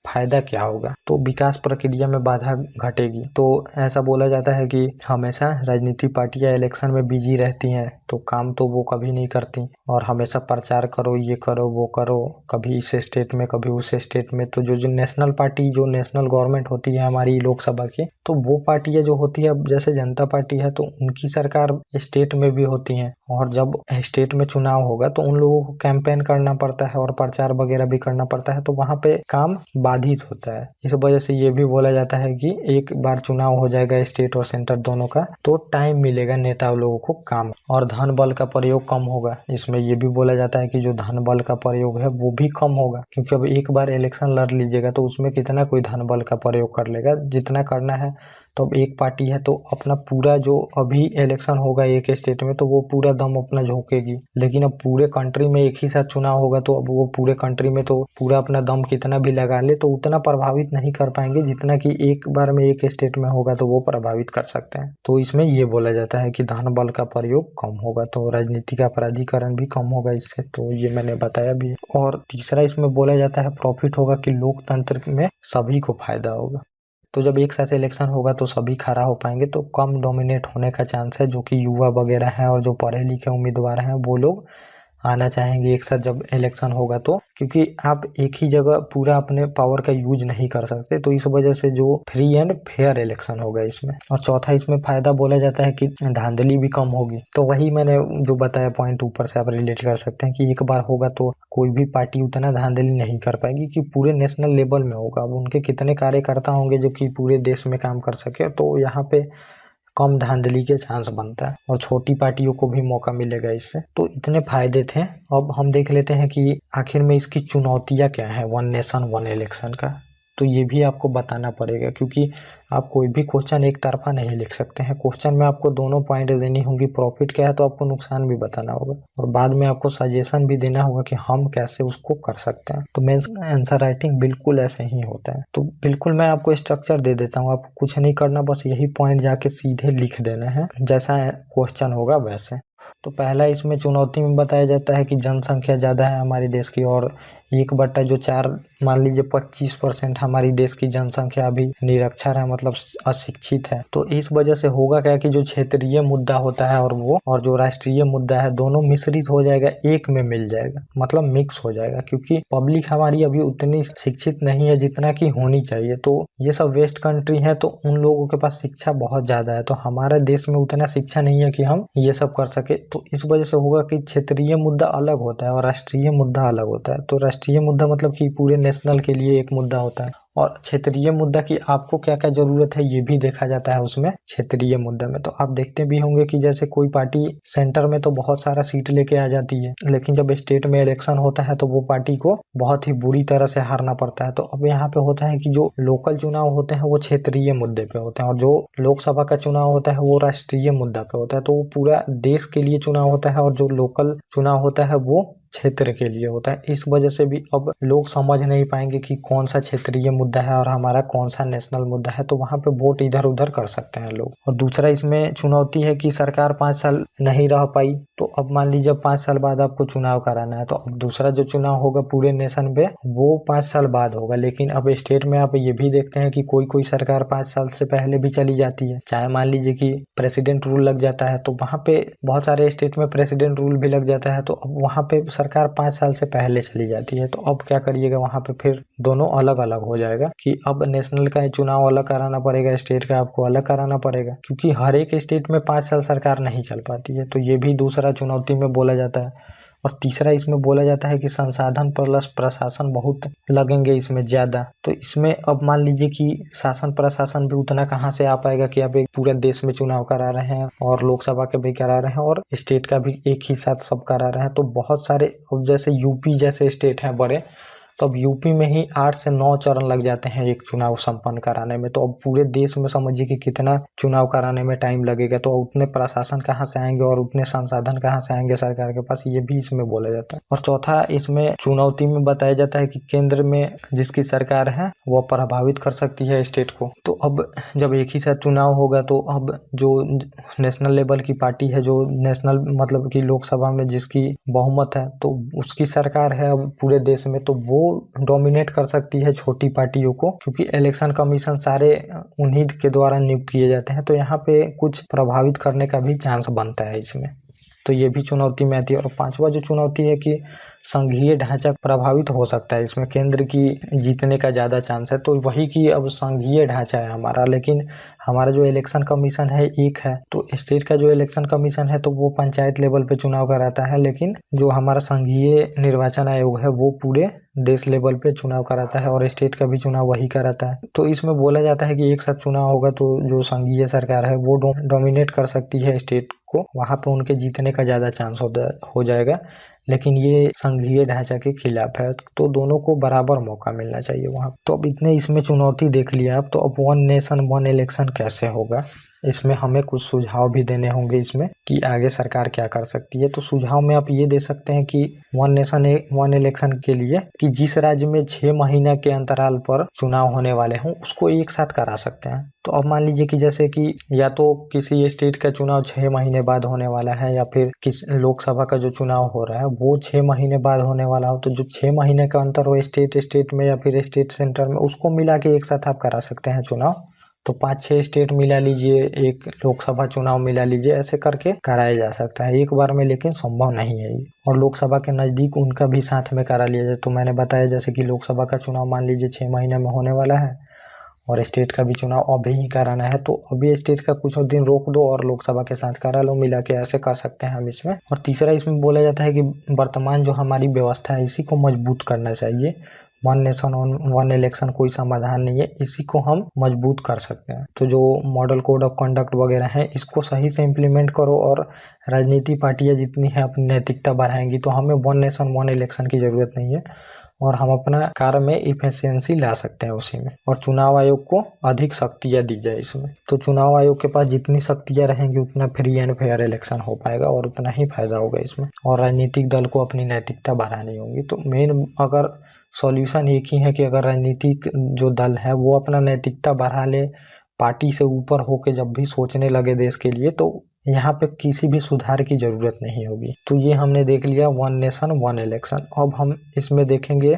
फायदा क्या होगा। तो विकास प्रक्रिया में बाधा घटेगी। तो ऐसा बोला जाता है कि हमेशा राजनीति पार्टियां इलेक्शन में बिजी रहती हैं, तो काम तो वो कभी नहीं करती और हमेशा प्रचार करो, ये करो, वो करो, कभी इस स्टेट में कभी उस स्टेट में। तो जो नेशनल पार्टी, जो नेशनल गवर्नमेंट होती है हमारी लोकसभा की, तो वो पार्टियां जो होती है, अब जैसे जनता पार्टी है तो उनकी सरकार स्टेट में भी होती है, और जब स्टेट में चुनाव होगा तो उन लोगों को कैंपेन करना पड़ता है और प्रचार वगैरह भी करना पड़ता है, तो वहाँ पे काम बाधित होता है। इस वजह से ये भी बोला जाता है कि एक बार चुनाव हो जाएगा स्टेट और सेंटर दोनों का, तो टाइम मिलेगा नेता लोगों को काम, और धन बल का प्रयोग कम होगा। इसमें ये भी बोला जाता है कि जो धन बल का प्रयोग है वो भी कम होगा, क्योंकि अब एक बार इलेक्शन लड़ लीजिएगा तो उसमें कितना कोई धन बल का प्रयोग कर लेगा, जितना करना है। तो अब एक पार्टी है तो अपना पूरा, जो अभी इलेक्शन होगा एक स्टेट में तो वो पूरा दम अपना झोंकेगी, लेकिन अब पूरे कंट्री में एक ही साथ चुनाव होगा तो अब वो पूरे कंट्री में तो पूरा अपना दम कितना भी लगा ले तो उतना प्रभावित नहीं कर पाएंगे जितना कि एक बार में एक स्टेट में होगा तो वो प्रभावित कर सकते हैं। तो इसमें ये बोला जाता है कि धन बल का प्रयोग कम होगा, तो राजनीतिक अपराधीकरण भी कम होगा इससे, तो ये मैंने बताया भी। और तीसरा इसमें बोला जाता है प्रॉफिट होगा, कि लोकतंत्र में सभी को फायदा होगा। तो जब एक साथ इलेक्शन होगा तो सभी खड़ा हो पाएंगे, तो कम डोमिनेट होने का चांस है, जो कि युवा वगैरह हैं और जो पढ़े लिखे उम्मीदवार हैं वो लोग आना चाहेंगे एक साथ जब इलेक्शन होगा, तो क्योंकि आप एक ही जगह पूरा अपने पावर का यूज नहीं कर सकते, तो इस वजह से जो फ्री एंड फेयर इलेक्शन होगा इसमें। और चौथा इसमें फायदा बोला जाता है कि धांधली भी कम होगी। तो वही मैंने जो बताया पॉइंट ऊपर से आप रिलेट कर सकते हैं कि एक बार होगा तो कोई भी पार्टी उतना धांधली नहीं कर पाएगी, कि पूरे नेशनल लेवल में होगा। अब उनके कितने कार्यकर्ता होंगे जो कि पूरे देश में काम कर सके, तो यहाँ पे कम धांधली के चांस बनता है और छोटी पार्टियों को भी मौका मिलेगा इससे। तो इतने फायदे थे। अब हम देख लेते हैं कि आखिर में इसकी चुनौतियां क्या है वन नेशन वन इलेक्शन का। तो ये भी आपको बताना पड़ेगा, क्योंकि आप कोई भी क्वेश्चन एक तरफा नहीं लिख सकते हैं। क्वेश्चन में आपको दोनों पॉइंट देनी होगी, प्रॉफिट क्या है तो आपको नुकसान भी बताना होगा, और बाद में आपको सजेशन भी देना होगा कि हम कैसे उसको कर सकते हैं। तो मेंस आंसर राइटिंग बिल्कुल ऐसे ही होता है। तो बिल्कुल मैं आपको स्ट्रक्चर दे देता हूँ, आपको कुछ नहीं करना, बस यही पॉइंट जाके सीधे लिख देना है, जैसा क्वेश्चन होगा वैसे। तो पहला इसमें चुनौती में बताया जाता है कि जनसंख्या ज़्यादा है हमारे देश की, और 1/4 मान लीजिए 25% हमारी देश की जनसंख्या अभी निरक्षर है, मतलब अशिक्षित है। तो इस वजह से होगा क्या कि जो क्षेत्रीय मुद्दा होता है और जो राष्ट्रीय मुद्दा है, दोनों मिश्रित हो जाएगा, एक में मिल जाएगा, मतलब मिक्स हो जाएगा, क्योंकि पब्लिक हमारी अभी उतनी शिक्षित नहीं है जितना कि होनी चाहिए। तो ये सब वेस्ट कंट्री है तो उन लोगों के पास शिक्षा बहुत ज़्यादा है, तो हमारे देश में उतना शिक्षा नहीं है कि हम ये सब कर सके। तो इस वजह से होगा कि क्षेत्रीय मुद्दा अलग होता है और राष्ट्रीय मुद्दा अलग होता है। तो राष्ट्रीय मुद्दा मतलब कि पूरे नेशनल के लिए एक मुद्दा होता है, और क्षेत्रीय मुद्दा की आपको क्या क्या जरूरत है ये भी देखा जाता है उसमें क्षेत्रीय मुद्दा में। तो आप देखते भी होंगे कि जैसे कोई पार्टी सेंटर में तो बहुत सारा सीट लेके आ जाती है, लेकिन जब स्टेट में इलेक्शन होता है तो वो पार्टी को बहुत ही बुरी तरह से हारना पड़ता है। तो अब यहाँ पे होता है कि जो लोकल चुनाव होते हैं वो क्षेत्रीय मुद्दे पे होते हैं, और जो लोकसभा का चुनाव होता है वो राष्ट्रीय मुद्दा पे होता है। तो वो पूरा देश के लिए चुनाव होता है, और जो लोकल चुनाव होता है वो क्षेत्र के लिए होता है। इस वजह से भी अब लोग समझ नहीं पाएंगे कि कौन सा क्षेत्रीय मुद्दा है और हमारा कौन सा नेशनल मुद्दा है, तो वहां पे वोट इधर उधर कर सकते हैं लोग। और दूसरा इसमें चुनौती है कि सरकार 5 साल नहीं रह पाई, तो अब मान लीजिए 5 साल बाद आपको चुनाव कराना है, तो अब दूसरा जो चुनाव होगा पूरे नेशन पे वो 5 साल बाद होगा। लेकिन अब स्टेट में आप ये भी देखते हैं कि कोई कोई सरकार 5 साल से पहले भी चली जाती है, चाहे मान लीजिए कि प्रेसिडेंट रूल लग जाता है, तो वहां पे बहुत सारे स्टेट में प्रेसिडेंट रूल भी लग जाता है, तो अब वहां पे सरकार 5 साल से पहले चली जाती है। तो अब क्या करिएगा, वहां पे फिर दोनों अलग अलग हो जाएगा कि अब नेशनल का चुनाव अलग कराना पड़ेगा, स्टेट का आपको अलग कराना पड़ेगा, क्योंकि हर एक स्टेट में 5 साल सरकार नहीं चल पाती है। तो ये भी दूसरा चुनौती में बोला जाता है। और तीसरा इसमें बोला जाता है कि संसाधन प्लस प्रशासन बहुत लगेंगे इसमें ज़्यादा। तो इसमें अब मान लीजिए कि शासन प्रशासन भी उतना कहाँ से आ पाएगा कि आप एक पूरे देश में चुनाव करा रहे हैं और लोकसभा के भी करा रहे हैं और स्टेट का भी एक ही साथ सब करा रहे हैं। तो बहुत सारे, अब जैसे यूपी जैसे स्टेट हैं बड़े, तो अब यूपी में ही 8 से 9 चरण लग जाते हैं एक चुनाव संपन्न कराने में। तो अब पूरे देश में समझिए कि कितना चुनाव कराने में टाइम लगेगा, तो उतने प्रशासन कहाँ से आएंगे और उतने संसाधन कहाँ से आएंगे सरकार के पास, ये भी इसमें बोला जाता है। और चौथा इसमें चुनौती में बताया जाता है कि केंद्र में जिसकी सरकार है वो प्रभावित कर सकती है स्टेट को। तो अब जब एक ही साथ चुनाव होगा तो अब जो नेशनल लेवल की पार्टी है, जो नेशनल मतलब कि लोकसभा में जिसकी बहुमत है, तो उसकी सरकार है अब पूरे देश में, तो वो डोमिनेट कर सकती है छोटी पार्टियों को, क्योंकि इलेक्शन कमीशन सारे उन्हीं के द्वारा नियुक्त किए जाते हैं। तो यहाँ पे कुछ प्रभावित करने का भी चांस बनता है इसमें। तो ये भी चुनौती में आती है। और पांचवा जो चुनौती है कि संघीय ढांचा प्रभावित हो सकता है, इसमें केंद्र की जीतने का ज़्यादा चांस है। तो वही कि अब संघीय ढांचा है हमारा, लेकिन हमारा जो इलेक्शन कमीशन है एक है। तो स्टेट का जो इलेक्शन कमीशन है तो वो पंचायत लेवल पे चुनाव कराता है, लेकिन जो हमारा संघीय निर्वाचन आयोग है वो पूरे देश लेवल पे चुनाव कराता है और स्टेट का भी चुनाव वही कराता है। तो इसमें बोला जाता है कि एक साथ चुनाव होगा तो जो संघीय सरकार है वो डोमिनेट कर सकती है स्टेट को, वहाँ पे उनके जीतने का ज़्यादा चांस हो जाएगा। लेकिन ये संघीय ढांचा के खिलाफ है, तो दोनों को बराबर मौका मिलना चाहिए वहाँ। तो अब इतने इसमें चुनौती देख लिया आप, तो अब वन नेशन वन इलेक्शन कैसे होगा, इसमें हमें कुछ सुझाव भी देने होंगे इसमें कि आगे सरकार क्या कर सकती है। तो सुझाव में आप ये दे सकते हैं कि वन नेशन वन इलेक्शन के लिए कि जिस राज्य में 6 महीने के अंतराल पर चुनाव होने वाले हों उसको एक साथ करा सकते हैं। तो अब मान लीजिए कि जैसे कि या तो किसी स्टेट का चुनाव 6 महीने बाद होने वाला है, या फिर किस लोकसभा का जो चुनाव हो रहा है वो 6 महीने बाद होने वाला हो, तो जो 6 महीने का अंतर हो स्टेट में या फिर स्टेट सेंटर में, उसको मिला के एक साथ आप करा सकते हैं चुनाव। तो 5-6 स्टेट मिला लीजिए, एक लोकसभा चुनाव मिला लीजिए, ऐसे करके कराया जा सकता है एक बार में, लेकिन संभव नहीं है ये। और लोकसभा के नज़दीक उनका भी साथ में करा लिया जाए। तो मैंने बताया जैसे कि लोकसभा का चुनाव मान लीजिए 6 महीने में होने वाला है और स्टेट का भी चुनाव अभी ही कराना है, तो अभी स्टेट का कुछ दिन रोक दो और लोकसभा के साथ करा लो, मिला के ऐसे कर सकते हैं हम इसमें। और तीसरा इसमें बोला जाता है कि वर्तमान जो हमारी व्यवस्था है इसी को मजबूत करना चाहिए। वन नेशन वन इलेक्शन कोई समाधान नहीं है, इसी को हम मजबूत कर सकते हैं। तो जो मॉडल कोड ऑफ कंडक्ट वगैरह है इसको सही से इम्प्लीमेंट करो, और राजनीति पार्टियां जितनी है अपनी नैतिकता बढ़ाएंगी, तो हमें वन नेशन वन इलेक्शन की ज़रूरत नहीं है और हम अपना कार्य में इफिशियंसी ला सकते हैं उसी में। और चुनाव आयोग को अधिक शक्तियाँ दी जाए इसमें। तो चुनाव आयोग के पास जितनी शक्तियाँ रहेंगी उतना फ्री एंड फेयर इलेक्शन हो पाएगा और उतना ही फायदा होगा इसमें। और राजनीतिक दल को अपनी नैतिकता बढ़ानी होगी। तो मेन अगर सॉल्यूशन एक ही है कि अगर राजनीतिक जो दल है वो अपना नैतिकता बढ़ा ले, पार्टी से ऊपर होके जब भी सोचने लगे देश के लिए, तो यहाँ पे किसी भी सुधार की ज़रूरत नहीं होगी। तो ये हमने देख लिया वन नेशन वन इलेक्शन। अब हम इसमें देखेंगे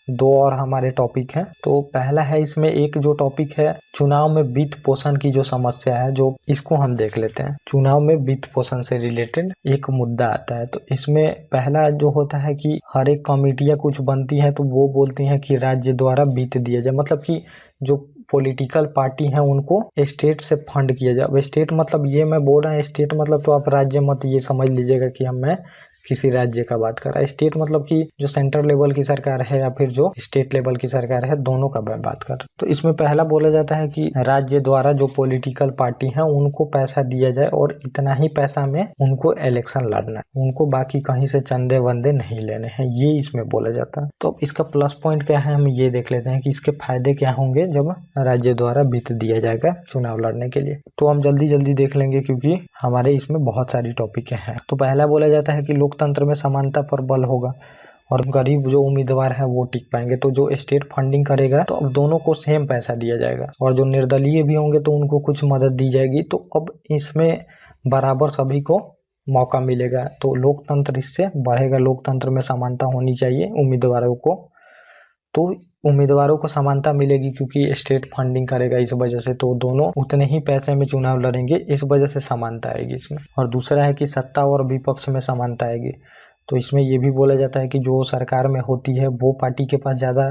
2 और हमारे टॉपिक हैं। तो पहला है इसमें एक जो टॉपिक है चुनाव में वित्त पोषण की जो समस्या है, जो इसको हम देख लेते हैं। चुनाव में वित्त पोषण से रिलेटेड एक मुद्दा आता है। तो इसमें पहला जो होता है कि हर एक कमेटियाँ कुछ बनती हैं तो वो बोलती हैं कि राज्य द्वारा वित्त दिया जाए, मतलब कि जो पॉलिटिकल पार्टी हैं उनको स्टेट से फंड किया जाए। अब स्टेट मतलब ये मैं बोल रहा हूँ स्टेट मतलब तो आप राज्य मत ये समझ लीजिएगा कि मैं किसी राज्य का बात कर रहा है। स्टेट मतलब कि जो सेंट्रल लेवल की सरकार है या फिर जो स्टेट लेवल की सरकार है, दोनों का मैं बात कर रहा हूँ। तो इसमें पहला बोला जाता है कि राज्य द्वारा जो पॉलिटिकल पार्टी है उनको पैसा दिया जाए और इतना ही पैसा में उनको इलेक्शन लड़ना है, उनको बाकी कहीं से चंदे वंदे नहीं लेने हैं, ये इसमें बोला जाता है। तो इसका प्लस पॉइंट क्या है हम ये देख लेते हैं कि इसके फायदे क्या होंगे जब राज्य द्वारा वित्त दिया जाएगा चुनाव लड़ने के लिए। तो हम जल्दी देख लेंगे क्योंकि हमारे इसमें बहुत सारी टॉपिक हैं। तो पहला बोला जाता है कि लोकतंत्र में समानता पर बल होगा और गरीब जो उम्मीदवार है वो टिक पाएंगे। तो जो स्टेट फंडिंग करेगा तो अब दोनों को सेम पैसा दिया जाएगा, और जो निर्दलीय भी होंगे तो उनको कुछ मदद दी जाएगी। तो अब इसमें बराबर सभी को मौका मिलेगा, तो लोकतंत्र इससे बढ़ेगा। लोकतंत्र में समानता होनी चाहिए उम्मीदवारों को, तो उम्मीदवारों को समानता मिलेगी क्योंकि स्टेट फंडिंग करेगा इस वजह से, तो दोनों उतने ही पैसे में चुनाव लड़ेंगे, इस वजह से समानता आएगी इसमें। और दूसरा है कि सत्ता और विपक्ष में समानता आएगी। तो इसमें ये भी बोला जाता है कि जो सरकार में होती है वो पार्टी के पास ज़्यादा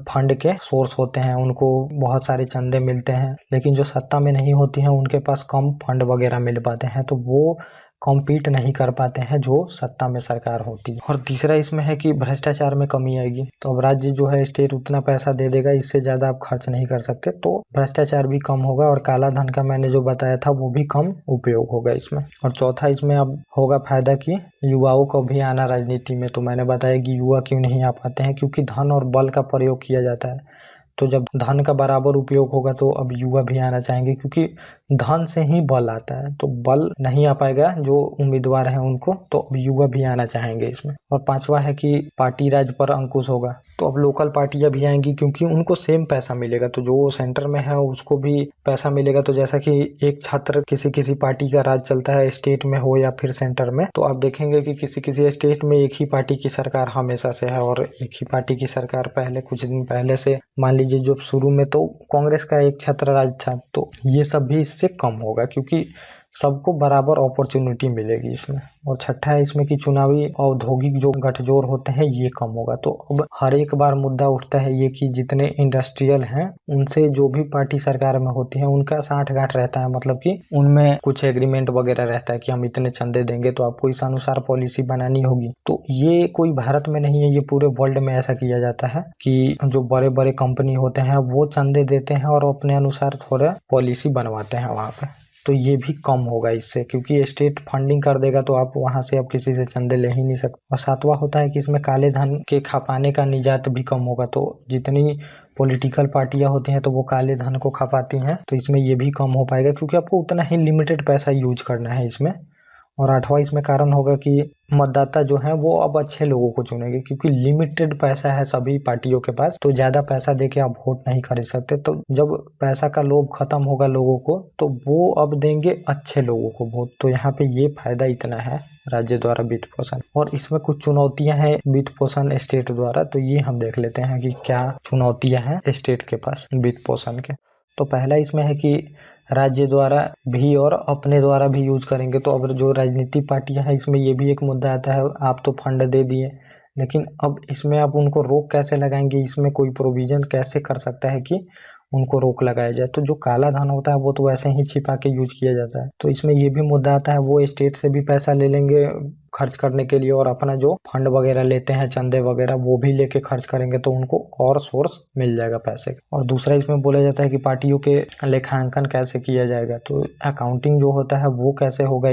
फंड के सोर्स होते हैं, उनको बहुत सारे चंदे मिलते हैं, लेकिन जो सत्ता में नहीं होती हैं उनके पास कम फंड वगैरह मिल पाते हैं, तो वो कॉम्पीट नहीं कर पाते हैं जो सत्ता में सरकार होती है। और तीसरा इसमें है कि भ्रष्टाचार में कमी आएगी। तो अब राज्य जो है स्टेट उतना पैसा दे देगा, इससे ज़्यादा आप खर्च नहीं कर सकते, तो भ्रष्टाचार भी कम होगा और काला धन का मैंने जो बताया था वो भी कम उपयोग होगा इसमें। और चौथा इसमें अब होगा फायदा कि युवाओं को भी आना राजनीति में। तो मैंने बताया कि युवा क्यों नहीं आ पाते हैं, क्योंकि धन और बल का प्रयोग किया जाता है। तो जब धन का बराबर उपयोग होगा तो अब युवा भी आना चाहेंगे, क्योंकि धन से ही बल आता है, तो बल नहीं आ पाएगा जो उम्मीदवार हैं उनको, तो अब युवा भी आना चाहेंगे इसमें। और पांचवा है कि पार्टी राज पर अंकुश होगा। तो अब लोकल पार्टियां भी आएंगी क्योंकि उनको सेम पैसा मिलेगा, तो जो सेंटर में है उसको भी पैसा मिलेगा। तो जैसा कि एक छात्र किसी पार्टी का राज चलता है, स्टेट में हो या फिर सेंटर में, तो आप देखेंगे कि किसी स्टेट में एक ही पार्टी की सरकार हमेशा से है और एक ही पार्टी की सरकार पहले कुछ दिन पहले से, मान लीजिए जब शुरू में तो कांग्रेस का एक छात्र राज था, तो ये सब भी इससे कम होगा क्योंकि सबको बराबर अपॉर्चुनिटी मिलेगी इसमें। और छठा है इसमें कि चुनावी औद्योगिक जो गठजोड़ होते हैं ये कम होगा। तो अब हर एक बार मुद्दा उठता है ये कि जितने इंडस्ट्रियल हैं उनसे जो भी पार्टी सरकार में होती है उनका साठगांठ रहता है, मतलब कि उनमें कुछ एग्रीमेंट वगैरह रहता है कि हम इतने चंदे देंगे तो आपको इस अनुसार पॉलिसी बनानी होगी। तो ये कोई भारत में नहीं है, ये पूरे वर्ल्ड में ऐसा किया जाता है कि जो बड़े बड़े कंपनी होते हैं वो चंदे देते हैं और अपने अनुसार थोड़ा पॉलिसी बनवाते हैं वहाँ पे। तो ये भी कम होगा इससे, क्योंकि स्टेट फंडिंग कर देगा तो आप वहाँ से अब किसी से चंदे ले ही नहीं सकते। और सातवां होता है कि इसमें काले धन के खपाने का निजात भी कम होगा। तो जितनी पॉलिटिकल पार्टियां होती हैं तो वो काले धन को खपाती हैं, तो इसमें ये भी कम हो पाएगा क्योंकि आपको उतना ही लिमिटेड पैसा यूज करना है इसमें। और आठवां इसमें कारण होगा कि मतदाता जो है वो अब अच्छे लोगों को चुनेंगे, क्योंकि लिमिटेड पैसा है सभी पार्टियों के पास, तो ज्यादा पैसा देके आप वोट नहीं खरीद सकते। तो जब पैसा का लोभ खत्म होगा लोगों को तो वो अब देंगे अच्छे लोगों को वोट। तो यहाँ पे ये फायदा इतना है राज्य द्वारा वित्त पोषण। और इसमें कुछ चुनौतियां हैं वित्त पोषण स्टेट द्वारा, तो ये हम देख लेते हैं कि क्या चुनौतियां हैं स्टेट के पास वित्त पोषण के। तो पहला इसमें है कि राज्य द्वारा भी और अपने द्वारा भी यूज करेंगे। तो अब जो राजनीतिक पार्टियां हैं इसमें ये भी एक मुद्दा आता है, आप तो फंड दे दिए लेकिन अब इसमें आप उनको रोक कैसे लगाएंगे, इसमें कोई प्रोविजन कैसे कर सकता है कि उनको रोक लगाया जाए। तो जो काला धन होता है वो तो वैसे ही छिपा के यूज किया जाता है। तो इसमें ये भी मुद्दा आता है, वो स्टेट से भी पैसा ले लेंगे खर्च करने के लिए और अपना जो फंड वगैरह लेते हैं चंदे वगैरह वो भी लेके खर्च करेंगे, तो उनको और सोर्स मिल जाएगा पैसे का। और दूसरा इसमें बोला जाता है कि पार्टियों के लेखांकन कैसे किया जाएगा। तो अकाउंटिंग जो होता है वो कैसे होगा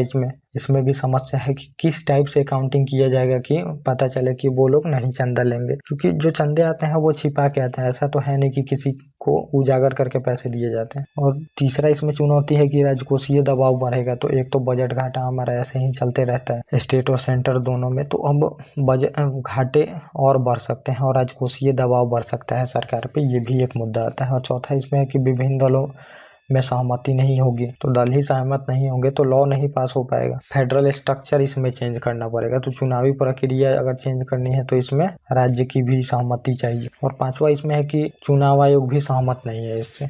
इसमें भी समस्या है कि किस टाइप से अकाउंटिंग किया जाएगा कि पता चले कि वो लोग नहीं चंदा लेंगे, क्योंकि जो चंदे आते हैं वो छिपा के आते हैं, ऐसा तो है नहीं कि किसी को उजागर करके पैसे दिए जाते हैं। और तीसरा इसमें चुनौती है कि राजकोषीय दबाव बढ़ेगा। तो एक तो बजट घाटा हमारा ऐसे ही चलते रहता है स्टेट और सेंटर दोनों में, तो अब बजट घाटे और बढ़ सकते हैं और राजकोषीय दबाव बढ़ सकता है सरकार पे, ये भी एक मुद्दा आता है। और चौथा इसमें है कि विभिन्न दलों में सहमति नहीं होगी, तो दल ही सहमत नहीं होंगे तो लॉ नहीं पास हो पाएगा। फेडरल स्ट्रक्चर इसमें चेंज करना पड़ेगा, तो चुनावी प्रक्रिया अगर चेंज करनी है तो इसमें राज्य की भी सहमति चाहिए। और पांचवा इसमें है कि चुनाव आयोग भी सहमत नहीं है इससे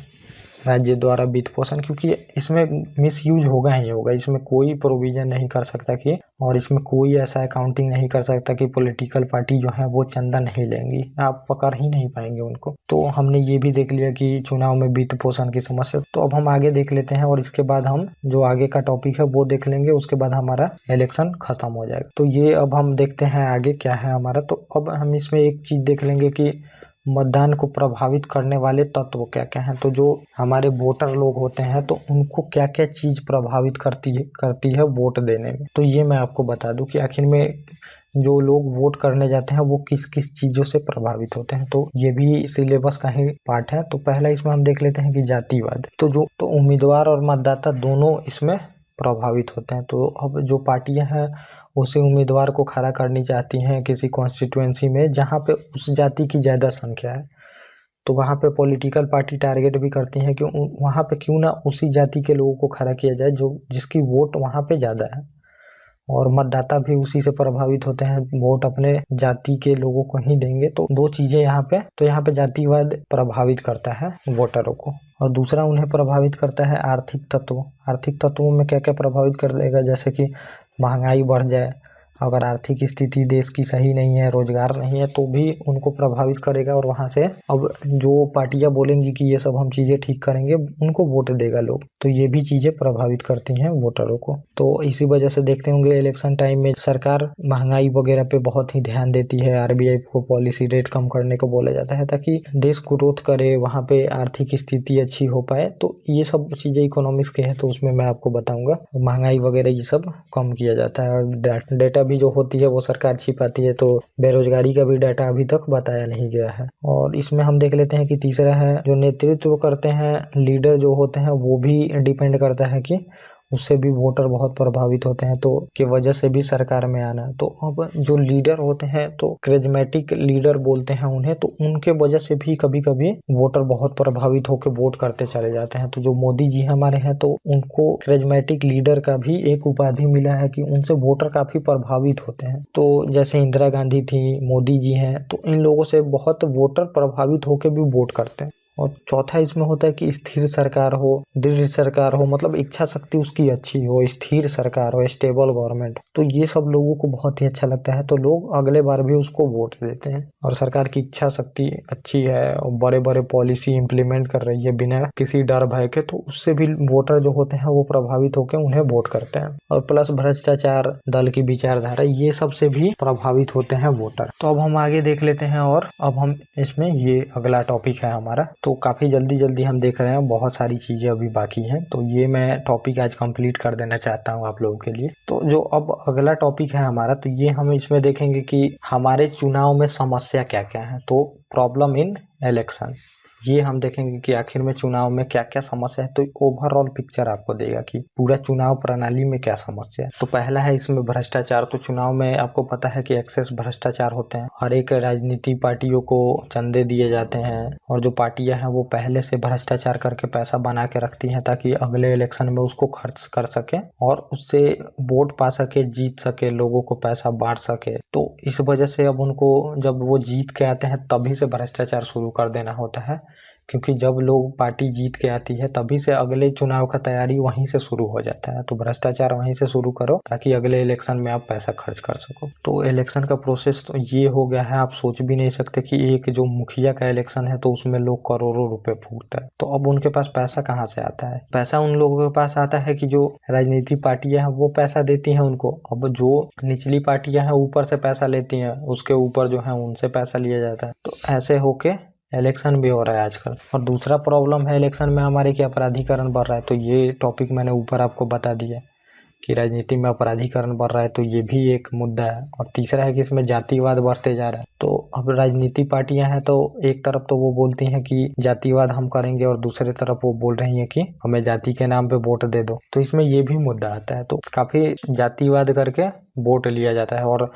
राज्य द्वारा वित्त पोषण, क्योंकि इसमें मिसयूज होगा ही होगा। इसमें कोई प्रोविजन नहीं कर सकता कि, और इसमें कोई ऐसा अकाउंटिंग नहीं कर सकता कि पॉलिटिकल पार्टी जो है वो चंदा नहीं लेंगी, आप पकड़ ही नहीं पाएंगे उनको। तो हमने ये भी देख लिया कि चुनाव में वित्त पोषण की समस्या। तो अब हम आगे देख लेते हैं और इसके बाद हम जो आगे का टॉपिक है वो देख लेंगे, उसके बाद हमारा इलेक्शन खत्म हो जाएगा। तो ये अब हम देखते हैं आगे क्या है हमारा। तो अब हम इसमें एक चीज देख लेंगे कि मतदान को प्रभावित करने वाले तत्व क्या क्या हैं। तो जो हमारे वोटर लोग होते हैं तो उनको क्या क्या चीज प्रभावित करती है वोट देने में। तो ये मैं आपको बता दूं कि आखिर में जो लोग वोट करने जाते हैं वो किस किस चीजों से प्रभावित होते हैं। तो ये भी सिलेबस का ही पार्ट है। तो पहला इसमें हम देख लेते हैं कि जातिवाद। तो उम्मीदवार और मतदाता दोनों इसमें प्रभावित होते हैं। तो अब जो पार्टियां हैं उसी उम्मीदवार को खड़ा करनी चाहती हैं किसी कॉन्स्टिट्यूएंसी में जहाँ पे उस जाति की ज़्यादा संख्या है, तो वहाँ पे पॉलिटिकल पार्टी टारगेट भी करती हैं कि वहाँ पे क्यों ना उसी जाति के लोगों को खड़ा किया जाए जो जिसकी वोट वहाँ पे ज़्यादा है। और मतदाता भी उसी से प्रभावित होते हैं, वोट अपने जाति के लोगों को ही देंगे। तो दो चीज़ें यहाँ पे जातिवाद प्रभावित करता है वोटरों को। और दूसरा उन्हें प्रभावित करता है आर्थिक तत्व। आर्थिक तत्वों में क्या क्या प्रभावित कर देगा, जैसे कि महंगाई बढ़ जाए, अगर आर्थिक स्थिति देश की सही नहीं है, रोजगार नहीं है, तो भी उनको प्रभावित करेगा। और वहाँ से अब जो पार्टियां बोलेंगी कि ये सब हम चीज़ें ठीक करेंगे, उनको वोट देगा लोग। तो ये भी चीज़ें प्रभावित करती हैं वोटरों को। तो इसी वजह से देखते होंगे इलेक्शन टाइम में सरकार महंगाई वगैरह पे बहुत ही ध्यान देती है। आरबीआई को पॉलिसी रेट कम करने को बोला जाता है ताकि देश ग्रोथ करे, वहाँ पे आर्थिक स्थिति अच्छी हो पाए। तो ये सब चीज़ें इकोनॉमिक्स के हैं, तो उसमें मैं आपको बताऊंगा। महंगाई वगैरह ये सब कम किया जाता है। और डेटा भी जो होती है वो सरकार छिपाती है, तो बेरोजगारी का भी डाटा अभी तक बताया नहीं गया है। और इसमें हम देख लेते हैं कि तीसरा है जो नेतृत्व करते हैं लीडर जो होते हैं, वो भी डिपेंड करता है कि उससे भी वोटर बहुत प्रभावित होते हैं, तो की वजह से भी सरकार में आना। तो अब जो लीडर होते हैं तो क्रिज्मेटिक लीडर बोलते हैं उन्हें, तो उनके वजह से भी कभी कभी वोटर बहुत प्रभावित होकर वोट करते चले जाते हैं। तो जो मोदी जी हमारे हैं तो उनको क्रिज्मेटिक लीडर का भी एक उपाधि मिला है कि उनसे वोटर काफी प्रभावित होते हैं। तो जैसे इंदिरा गांधी थी, मोदी जी हैं, तो इन लोगों से बहुत वोटर प्रभावित होकर भी वोट करते हैं। और चौथा इसमें होता है कि स्थिर सरकार हो, दृढ़ सरकार हो, मतलब इच्छा शक्ति उसकी अच्छी हो, स्थिर सरकार हो, स्टेबल गवर्नमेंट, तो ये सब लोगों को बहुत ही अच्छा लगता है, तो लोग अगले बार भी उसको वोट देते हैं। और सरकार की इच्छा शक्ति अच्छी है और बड़े बड़े पॉलिसी इंप्लीमेंट कर रही है बिना किसी डर भय के, तो उससे भी वोटर जो होते हैं वो प्रभावित होकर उन्हें वोट करते हैं। और प्लस भ्रष्टाचार, दल की विचारधारा, ये सबसे भी प्रभावित होते हैं वोटर। तो अब हम आगे देख लेते हैं, और अब हम इसमें ये अगला टॉपिक है हमारा, तो काफी जल्दी जल्दी हम देख रहे हैं, बहुत सारी चीजें अभी बाकी हैं, तो ये मैं टॉपिक आज कंप्लीट कर देना चाहता हूँ आप लोगों के लिए। तो जो अब अगला टॉपिक है हमारा, तो ये हम इसमें देखेंगे कि हमारे चुनाव में समस्या क्या क्या है। तो प्रॉब्लम इन इलेक्शन, ये हम देखेंगे कि आखिर में चुनाव में क्या क्या समस्या है, तो ओवरऑल पिक्चर आपको देगा कि पूरा चुनाव प्रणाली में क्या समस्या है। तो पहला है इसमें भ्रष्टाचार। तो चुनाव में आपको पता है कि एक्सेस भ्रष्टाचार होते हैं, हर एक राजनीति पार्टियों को चंदे दिए जाते हैं, और जो पार्टियां हैं वो पहले से भ्रष्टाचार करके पैसा बना के रखती हैं ताकि अगले इलेक्शन में उसको खर्च कर सके और उससे वोट पा सके, जीत सके, लोगों को पैसा बांट सके। तो इस वजह से अब उनको, जब वो जीत के आते हैं तभी से भ्रष्टाचार शुरू कर देना होता है, क्योंकि जब लोग पार्टी जीत के आती है तभी से अगले चुनाव का तैयारी वहीं से शुरू हो जाता है। तो भ्रष्टाचार वहीं से शुरू करो ताकि अगले इलेक्शन में आप पैसा खर्च कर सको। तो इलेक्शन का प्रोसेस तो ये हो गया है, आप सोच भी नहीं सकते कि एक जो मुखिया का इलेक्शन है तो उसमें लोग करोड़ों रुपए फूकता है। तो अब उनके पास पैसा कहाँ से आता है? पैसा उन लोगों के पास आता है कि जो राजनीतिक पार्टियां हैं वो पैसा देती हैं उनको। अब जो निचली पार्टियां हैं ऊपर से पैसा लेती हैं, उसके ऊपर जो है उनसे पैसा लिया जाता है। तो ऐसे होके इलेक्शन भी हो रहा है आजकल। और दूसरा प्रॉब्लम है इलेक्शन में हमारे कि अपराधीकरण बढ़ रहा है। तो ये टॉपिक मैंने ऊपर आपको बता दिया कि राजनीति में अपराधीकरण बढ़ रहा है, तो ये भी एक मुद्दा है। और तीसरा है कि इसमें जातिवाद बढ़ते जा रहा है। तो अब राजनीति पार्टियां हैं तो एक तरफ तो वो बोलती हैं कि जातिवाद हम करेंगे, और दूसरी तरफ वो बोल रही हैं कि हमें जाति के नाम पे वोट दे दो। तो इसमें ये भी मुद्दा आता है। तो काफी जातिवाद करके वोट लिया जाता है, और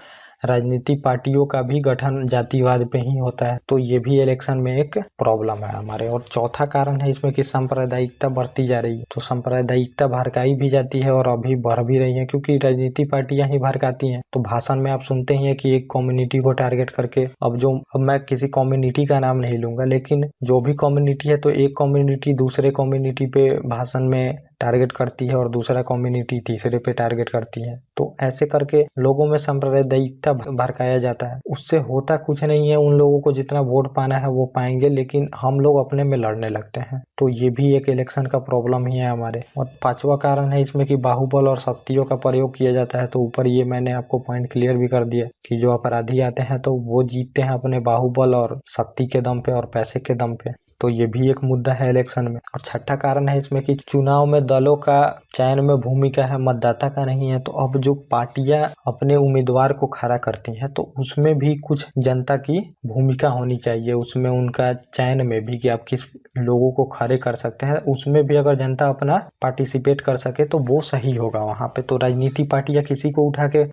राजनीतिक पार्टियों का भी गठन जातिवाद पे ही होता है। तो ये भी इलेक्शन में एक प्रॉब्लम है हमारे। और चौथा कारण है इसमें कि सांप्रदायिकता बढ़ती जा रही है। तो सांप्रदायिकता भड़काई भी जाती है और अभी बढ़ भी रही है, क्योंकि राजनीतिक पार्टियां ही भड़काती हैं। तो भाषण में आप सुनते ही हैं कि एक कम्युनिटी को टारगेट करके, अब मैं किसी कम्युनिटी का नाम नहीं लूंगा, लेकिन जो भी कम्युनिटी है, तो एक कम्युनिटी दूसरे कम्युनिटी पे भाषण में टारगेट करती है और दूसरा कम्युनिटी तीसरे पे टारगेट करती है। तो ऐसे करके लोगों में सांप्रदायिकता भड़काया जाता है। उससे होता कुछ नहीं है, उन लोगों को जितना वोट पाना है वो पाएंगे, लेकिन हम लोग अपने में लड़ने लगते हैं। तो ये भी एक इलेक्शन का प्रॉब्लम ही है हमारे। और पांचवा कारण है इसमें कि बाहुबल और शक्तियों का प्रयोग किया जाता है। तो ऊपर ये मैंने आपको पॉइंट क्लियर भी कर दिया कि जो अपराधी आते हैं तो वो जीतते हैं अपने बाहुबल और शक्ति के दम पे और पैसे के दम पे। तो ये भी एक मुद्दा है इलेक्शन में। और छठा कारण है इसमें कि चुनाव में दलों का चयन में भूमिका है, मतदाता का नहीं है। तो अब जो पार्टियां अपने उम्मीदवार को खड़ा करती हैं तो उसमें भी कुछ जनता की भूमिका होनी चाहिए, उसमें उनका चयन में भी कि आप किस लोगों को खड़े कर सकते हैं, उसमें भी अगर जनता अपना पार्टिसिपेट कर सके तो वो सही होगा वहां पे। तो राजनीति पार्टियां किसी को उठा के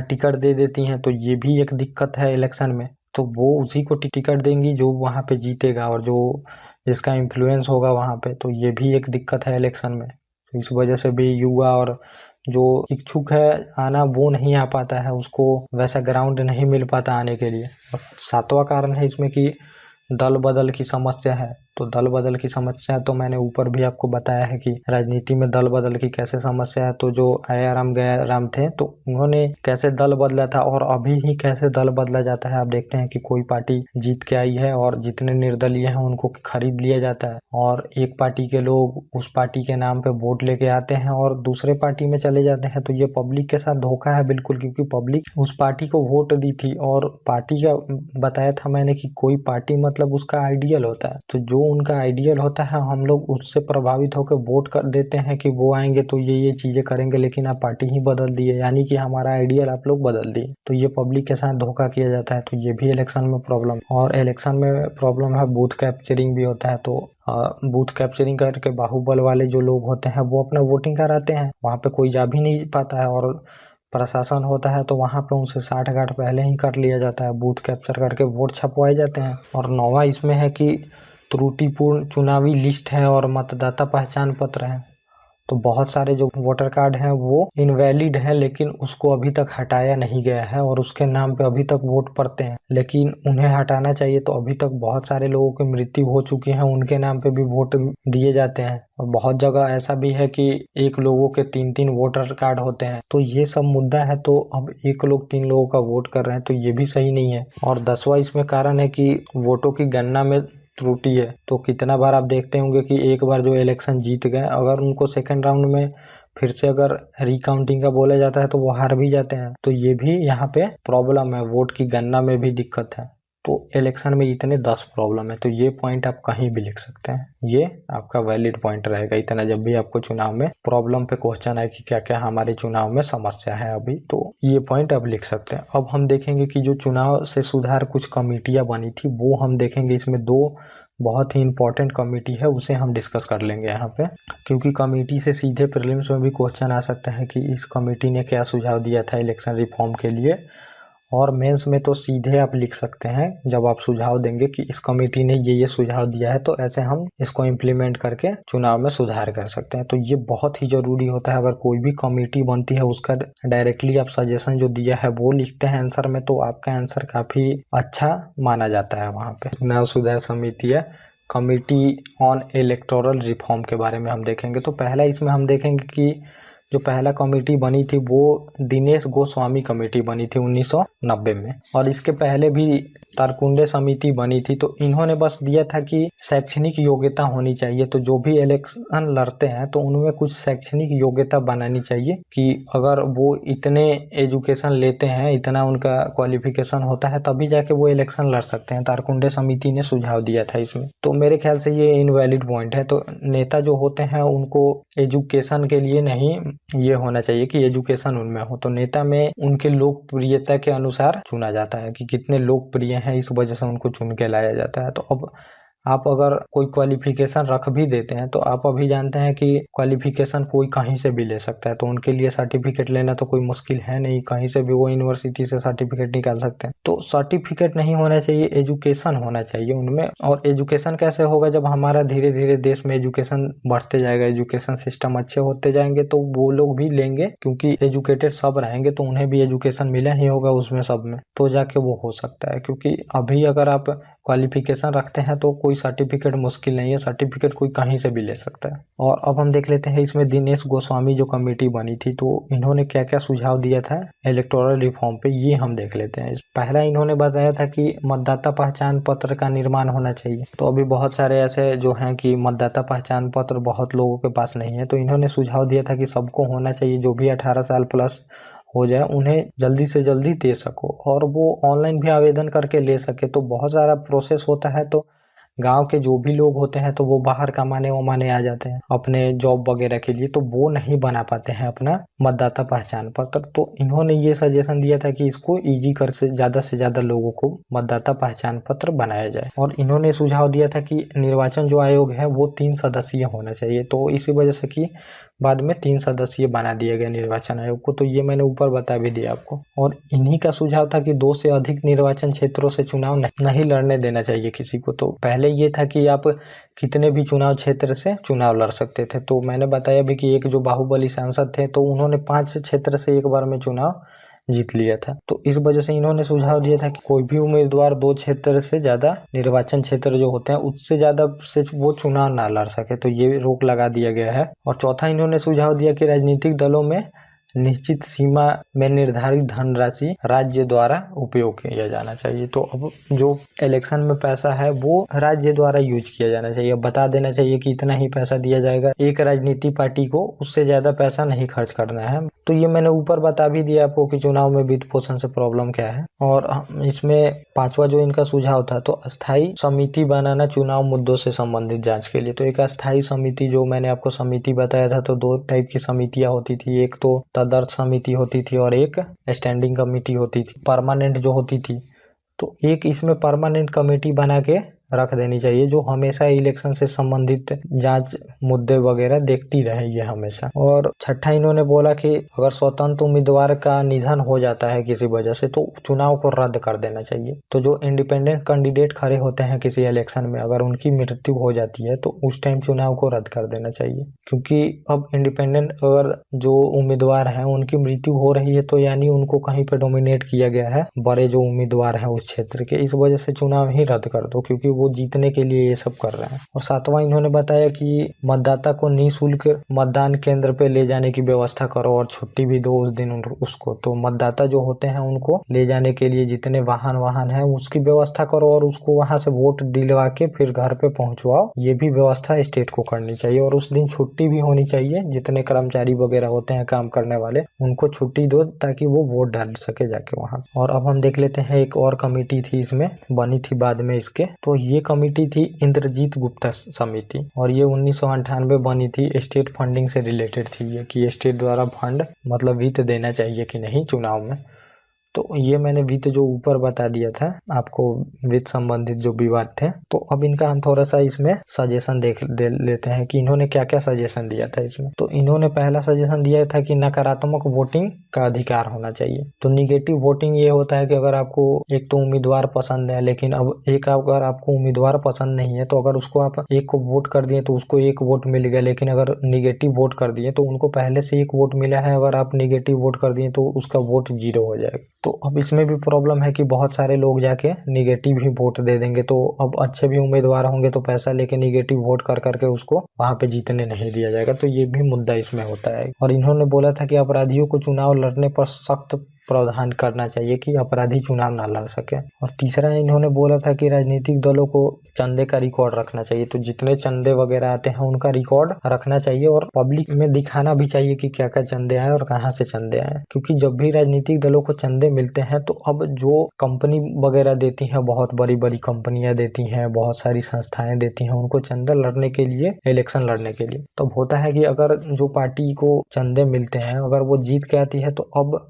टिकट दे देती हैं, तो ये भी एक दिक्कत है इलेक्शन में। तो वो उसी को टिकट देंगी जो वहां पे जीतेगा और जो जिसका इन्फ्लुएंस होगा वहां पे। तो ये भी एक दिक्कत है इलेक्शन में। तो इस वजह से भी युवा और जो इच्छुक है आना वो नहीं आ पाता है, उसको वैसा ग्राउंड नहीं मिल पाता आने के लिए। और सातवां कारण है इसमें कि दल बदल की समस्या है। तो दल बदल की समस्या तो मैंने ऊपर भी आपको बताया है कि राजनीति में दल बदल की कैसे समस्या है। तो जो आया राम गया राम थे तो उन्होंने कैसे दल बदला था और अभी ही कैसे दल बदला जाता है। आप देखते हैं कि कोई पार्टी जीत के आई है और जितने निर्दलीय हैं उनको खरीद लिया जाता है, और एक पार्टी के लोग उस पार्टी के नाम पे वोट लेके आते हैं और दूसरे पार्टी में चले जाते हैं। तो ये पब्लिक के साथ धोखा है बिल्कुल, क्योंकि पब्लिक उस पार्टी को वोट दी थी, और पार्टी का बताया था मैंने कि कोई पार्टी मतलब उसका आइडियल होता है। तो जो उनका आइडियल होता है हम लोग उससे प्रभावित होकर वोट कर देते हैं कि वो आएंगे तो ये चीजें करेंगे, लेकिन आप पार्टी ही बदल दिए, यानी कि हमारा आइडियल आप लोग बदल दिए। तो ये पब्लिक के साथ धोखा किया जाता है। तो ये भी इलेक्शन में प्रॉब्लम। और इलेक्शन में प्रॉब्लम है बूथ कैप्चरिंग भी होता है। तो बूथ कैप्चरिंग करके बाहुबल वाले जो लोग होते हैं वो अपना वोटिंग कराते हैं, वहां पे कोई जा भी नहीं पाता है, और प्रशासन होता है तो वहां पे उनसे 60 गांठ पहले ही कर लिया जाता है, बूथ कैप्चर करके वोट छपवाए जाते हैं। और नौवा इसमें है कि त्रुटिपूर्ण चुनावी लिस्ट है और मतदाता पहचान पत्र है। तो बहुत सारे जो वोटर कार्ड हैं वो इनवैलिड हैं, लेकिन उसको अभी तक हटाया नहीं गया है और उसके नाम पे अभी तक वोट पड़ते हैं, लेकिन उन्हें हटाना चाहिए। तो अभी तक बहुत सारे लोगों की मृत्यु हो चुकी है, उनके नाम पे भी वोट दिए जाते हैं और बहुत जगह ऐसा भी है कि एक लोगों के 3-3 वोटर कार्ड होते हैं। तो ये सब मुद्दा है। तो अब एक लोग 3 लोगों का वोट कर रहे हैं तो ये भी सही नहीं है। और 10वां इसमें कारण है कि वोटों की गणना में त्रुटि है। तो कितना बार आप देखते होंगे कि एक बार जो इलेक्शन जीत गए, अगर उनको सेकेंड राउंड में फिर से अगर रिकाउंटिंग का बोला जाता है तो वो हार भी जाते हैं। तो ये भी यहाँ पे प्रॉब्लम है, वोट की गणना में भी दिक्कत है। तो इलेक्शन में इतने 10 प्रॉब्लम है, तो ये पॉइंट आप कहीं भी लिख सकते हैं, ये आपका वैलिड पॉइंट रहेगा इतना। जब भी आपको चुनाव में प्रॉब्लम पे क्वेश्चन है कि क्या क्या हमारे चुनाव में समस्या है अभी, तो ये पॉइंट आप लिख सकते हैं। अब हम देखेंगे कि जो चुनाव से सुधार कुछ कमेटियां बनी थी वो हम देखेंगे। इसमें 2 बहुत ही इंपॉर्टेंट कमेटी है, उसे हम डिस्कस कर लेंगे यहाँ पे, क्योंकि कमेटी से सीधे प्रीलिम्स में भी क्वेश्चन आ सकता है कि इस कमेटी ने क्या सुझाव दिया था इलेक्शन रिफॉर्म के लिए। और मेंस में तो सीधे आप लिख सकते हैं जब आप सुझाव देंगे कि इस कमेटी ने ये सुझाव दिया है, तो ऐसे हम इसको इम्प्लीमेंट करके चुनाव में सुधार कर सकते हैं। तो ये बहुत ही जरूरी होता है। अगर कोई भी कमेटी बनती है उसका डायरेक्टली आप सजेशन जो दिया है वो लिखते हैं आंसर में, तो आपका आंसर काफी अच्छा माना जाता है वहाँ पे। चुनाव सुधार समिति है, कमेटी ऑन इलेक्टोरल रिफॉर्म के बारे में हम देखेंगे। तो पहला इसमें हम देखेंगे कि जो पहला कमेटी बनी थी वो दिनेश गोस्वामी कमेटी बनी थी 1990 में, और इसके पहले भी तारकुंडे समिति बनी थी। तो इन्होंने बस दिया था कि शैक्षणिक योग्यता होनी चाहिए, तो जो भी इलेक्शन लड़ते हैं तो उनमें कुछ शैक्षणिक योग्यता बनानी चाहिए कि अगर वो इतने एजुकेशन लेते हैं, इतना उनका क्वालिफिकेशन होता है, तभी जाके वो इलेक्शन लड़ सकते हैं। तारकुंडे समिति ने सुझाव दिया था इसमें। तो मेरे ख्याल से ये इनवैलिड पॉइंट है। तो नेता जो होते हैं उनको एजुकेशन के लिए नहीं, ये होना चाहिए कि एजुकेशन उनमें हो। तो नेता में उनके लोकप्रियता के अनुसार चुना जाता है कि कितने लोकप्रिय हैं, इस वजह से उनको चुन के लाया जाता है। तो अब आप अगर कोई क्वालिफिकेशन रख भी देते हैं तो आप अभी जानते हैं कि क्वालिफिकेशन कोई कहीं से भी ले सकता है, तो उनके लिए सर्टिफिकेट लेना तो कोई मुश्किल है नहीं, कहीं से भी वो यूनिवर्सिटी से सर्टिफिकेट निकाल सकते हैं। तो सर्टिफिकेट नहीं होना चाहिए, एजुकेशन होना चाहिए उनमें। और एजुकेशन कैसे होगा, जब हमारा धीरे धीरे देश में एजुकेशन बढ़ते जाएगा, एजुकेशन सिस्टम अच्छे होते जाएंगे तो वो लोग भी लेंगे, क्योंकि एजुकेटेड सब रहेंगे तो उन्हें भी एजुकेशन मिला ही होगा उसमें सब में, तो जाके वो हो सकता है। क्योंकि अभी अगर आप क्वालिफिकेशन रखते हैं तो कोई सर्टिफिकेट मुश्किल नहीं है, सर्टिफिकेट कोई कहीं से भी ले सकता है। और अब हम देख लेते हैं इसमें दिनेश गोस्वामी जो कमेटी बनी थी तो इन्होंने क्या क्या सुझाव दिया था इलेक्टोरल रिफॉर्म पे, ये हम देख लेते हैं। पहला इन्होंने बताया था कि मतदाता पहचान पत्र का निर्माण होना चाहिए। तो अभी बहुत सारे ऐसे जो हैं कि मतदाता पहचान पत्र बहुत लोगों के पास नहीं है, तो इन्होंने सुझाव दिया था कि सबको होना चाहिए, जो भी 18 साल प्लस हो जाए उन्हें जल्दी से जल्दी दे सको, और वो ऑनलाइन भी आवेदन करके ले सके। तो बहुत सारा प्रोसेस होता है, तो गांव के जो भी लोग होते हैं तो वो बाहर कमाने वमाने आ जाते हैं अपने जॉब वगैरह के लिए, तो वो नहीं बना पाते हैं अपना मतदाता पहचान पत्र। तो इन्होंने ये सजेशन दिया था कि इसको इजी कर से ज्यादा लोगों को मतदाता पहचान पत्र बनाया जाए। और इन्होंने सुझाव दिया था कि निर्वाचन जो आयोग है वो 3 सदस्यीय होना चाहिए, तो इसी वजह से कि बाद में 3 सदस्यीय बना दिया गया निर्वाचन आयोग को। तो ये मैंने ऊपर बता भी दिया आपको। और इन्हीं का सुझाव था कि 2 से अधिक निर्वाचन क्षेत्रों से चुनाव नहीं लड़ने देना चाहिए किसी को। तो पहले ये था कि आप कितने भी चुनाव क्षेत्र से चुनाव लड़ सकते थे। तो मैंने बताया भी कि एक जो बाहुबली सांसद थे तो उन्होंने 5 क्षेत्र से एक बार में चुनाव जीत लिया था। तो इस वजह से इन्होंने सुझाव दिया था कि कोई भी उम्मीदवार 2 क्षेत्र से ज्यादा निर्वाचन क्षेत्र जो होते हैं उससे ज्यादा से वो चुनाव ना लड़ सके, तो ये रोक लगा दिया गया है। और चौथा इन्होंने सुझाव दिया कि राजनीतिक दलों में निश्चित सीमा में निर्धारित धनराशि राज्य द्वारा उपयोग किया जाना चाहिए। तो अब जो इलेक्शन में पैसा है वो राज्य द्वारा यूज किया जाना चाहिए, बता देना चाहिए कि इतना ही पैसा दिया जाएगा, एक राजनीति पार्टी को उससे ज्यादा पैसा नहीं खर्च करना है। तो ये मैंने ऊपर बता भी दिया आपको कि चुनाव में वित्त पोषण से प्रॉब्लम क्या है। और इसमें 5वां जो इनका सुझाव था, तो अस्थायी समिति बनाना चुनाव मुद्दों से संबंधित जांच के लिए। तो एक अस्थायी समिति, जो मैंने आपको समिति बताया था, तो 2 टाइप की समितियां होती थी, एक तो तदर्थ समिति होती थी और एक स्टैंडिंग कमेटी होती थी, परमानेंट जो होती थी। तो एक इसमें परमानेंट कमेटी बना के रख देनी चाहिए, जो हमेशा इलेक्शन से संबंधित जांच मुद्दे वगैरह देखती रहेगी हमेशा। और छठा इन्होंने बोला कि अगर स्वतंत्र उम्मीदवार का निधन हो जाता है किसी वजह से तो चुनाव को रद्द कर देना चाहिए। तो जो इंडिपेंडेंट कैंडिडेट खड़े होते हैं किसी इलेक्शन में, अगर उनकी मृत्यु हो जाती है तो उस टाइम चुनाव को रद्द कर देना चाहिए, क्योंकि अब इंडिपेंडेंट अगर जो उम्मीदवार हैं उनकी मृत्यु हो रही है तो यानी उनको कहीं पे डोमिनेट किया गया है बड़े जो उम्मीदवार हैं उस क्षेत्र के, इस वजह से चुनाव ही रद्द कर दो, क्योंकि वो जीतने के लिए ये सब कर रहे हैं। और सातवां इन्होंने बताया कि मतदाता को निःशुल्क मतदान केंद्र पे ले जाने की व्यवस्था करो और छुट्टी भी दो उस दिन उसको। तो मतदाता जो होते हैं उनको ले जाने के लिए जितने वाहन है उसकी व्यवस्था करो और उसको वहां से वोट दिलवा के फिर घर पे पहुंचवाओ। ये भी व्यवस्था स्टेट को करनी चाहिए और उस दिन छुट्टी भी होनी चाहिए, जितने कर्मचारी वगैरह होते हैं काम करने वाले उनको छुट्टी दो ताकि वो वोट डाल सके जाके वहां। और अब हम देख लेते हैं एक और कमेटी थी इसमें बनी थी बाद में इसके, तो ये कमेटी थी इंद्रजीत गुप्ता समिति और ये 1998 बनी थी। स्टेट फंडिंग से रिलेटेड थी ये, कि स्टेट द्वारा फंड मतलब वित्त देना चाहिए कि नहीं चुनाव में। तो ये मैंने वित्त जो ऊपर बता दिया था आपको, वित्त संबंधित जो विवाद थे। तो अब इनका हम थोड़ा सा इसमें सजेशन दे लेते हैं कि इन्होंने क्या क्या सजेशन दिया था इसमें। तो इन्होंने पहला सजेशन दिया था कि नकारात्मक वोटिंग का अधिकार होना चाहिए। तो निगेटिव वोटिंग ये होता है कि अगर आपको एक तो उम्मीदवार पसंद है, लेकिन अब एक अगर आपको उम्मीदवार पसंद नहीं है तो अगर उसको आप एक को वोट कर दिए तो उसको एक वोट मिल गया, लेकिन अगर निगेटिव वोट कर दिए तो उनको पहले से एक वोट मिला है, अगर आप निगेटिव वोट कर दिए तो उसका वोट 0 हो जाएगा। तो अब इसमें भी प्रॉब्लम है कि बहुत सारे लोग जाके निगेटिव ही वोट दे देंगे, तो अब अच्छे भी उम्मीदवार होंगे तो पैसा लेके निगेटिव वोट कर करके उसको वहां पे जीतने नहीं दिया जाएगा। तो ये भी मुद्दा इसमें होता है। और इन्होंने बोला था कि अपराधियों को चुनाव लड़ने पर सख्त प्रावधान करना चाहिए कि अपराधी चुनाव ना लड़ सके। और तीसरा इन्होंने बोला था कि राजनीतिक दलों को चंदे का रिकॉर्ड रखना चाहिए। तो जितने चंदे वगैरह आते हैं उनका रिकॉर्ड रखना चाहिए और पब्लिक में दिखाना भी चाहिए कि क्या क्या चंदे आए और कहाँ से चंदे आए, क्योंकि जब भी राजनीतिक दलों को चंदे मिलते हैं तो अब जो कंपनी वगैरह देती हैं, बहुत बड़ी बड़ी कंपनियां देती हैं, बहुत सारी संस्थाएं देती हैं उनको चंदा लड़ने के लिए, इलेक्शन लड़ने के लिए। तब होता है कि अगर जो पार्टी को चंदे मिलते हैं अगर वो जीत के आती है तो अब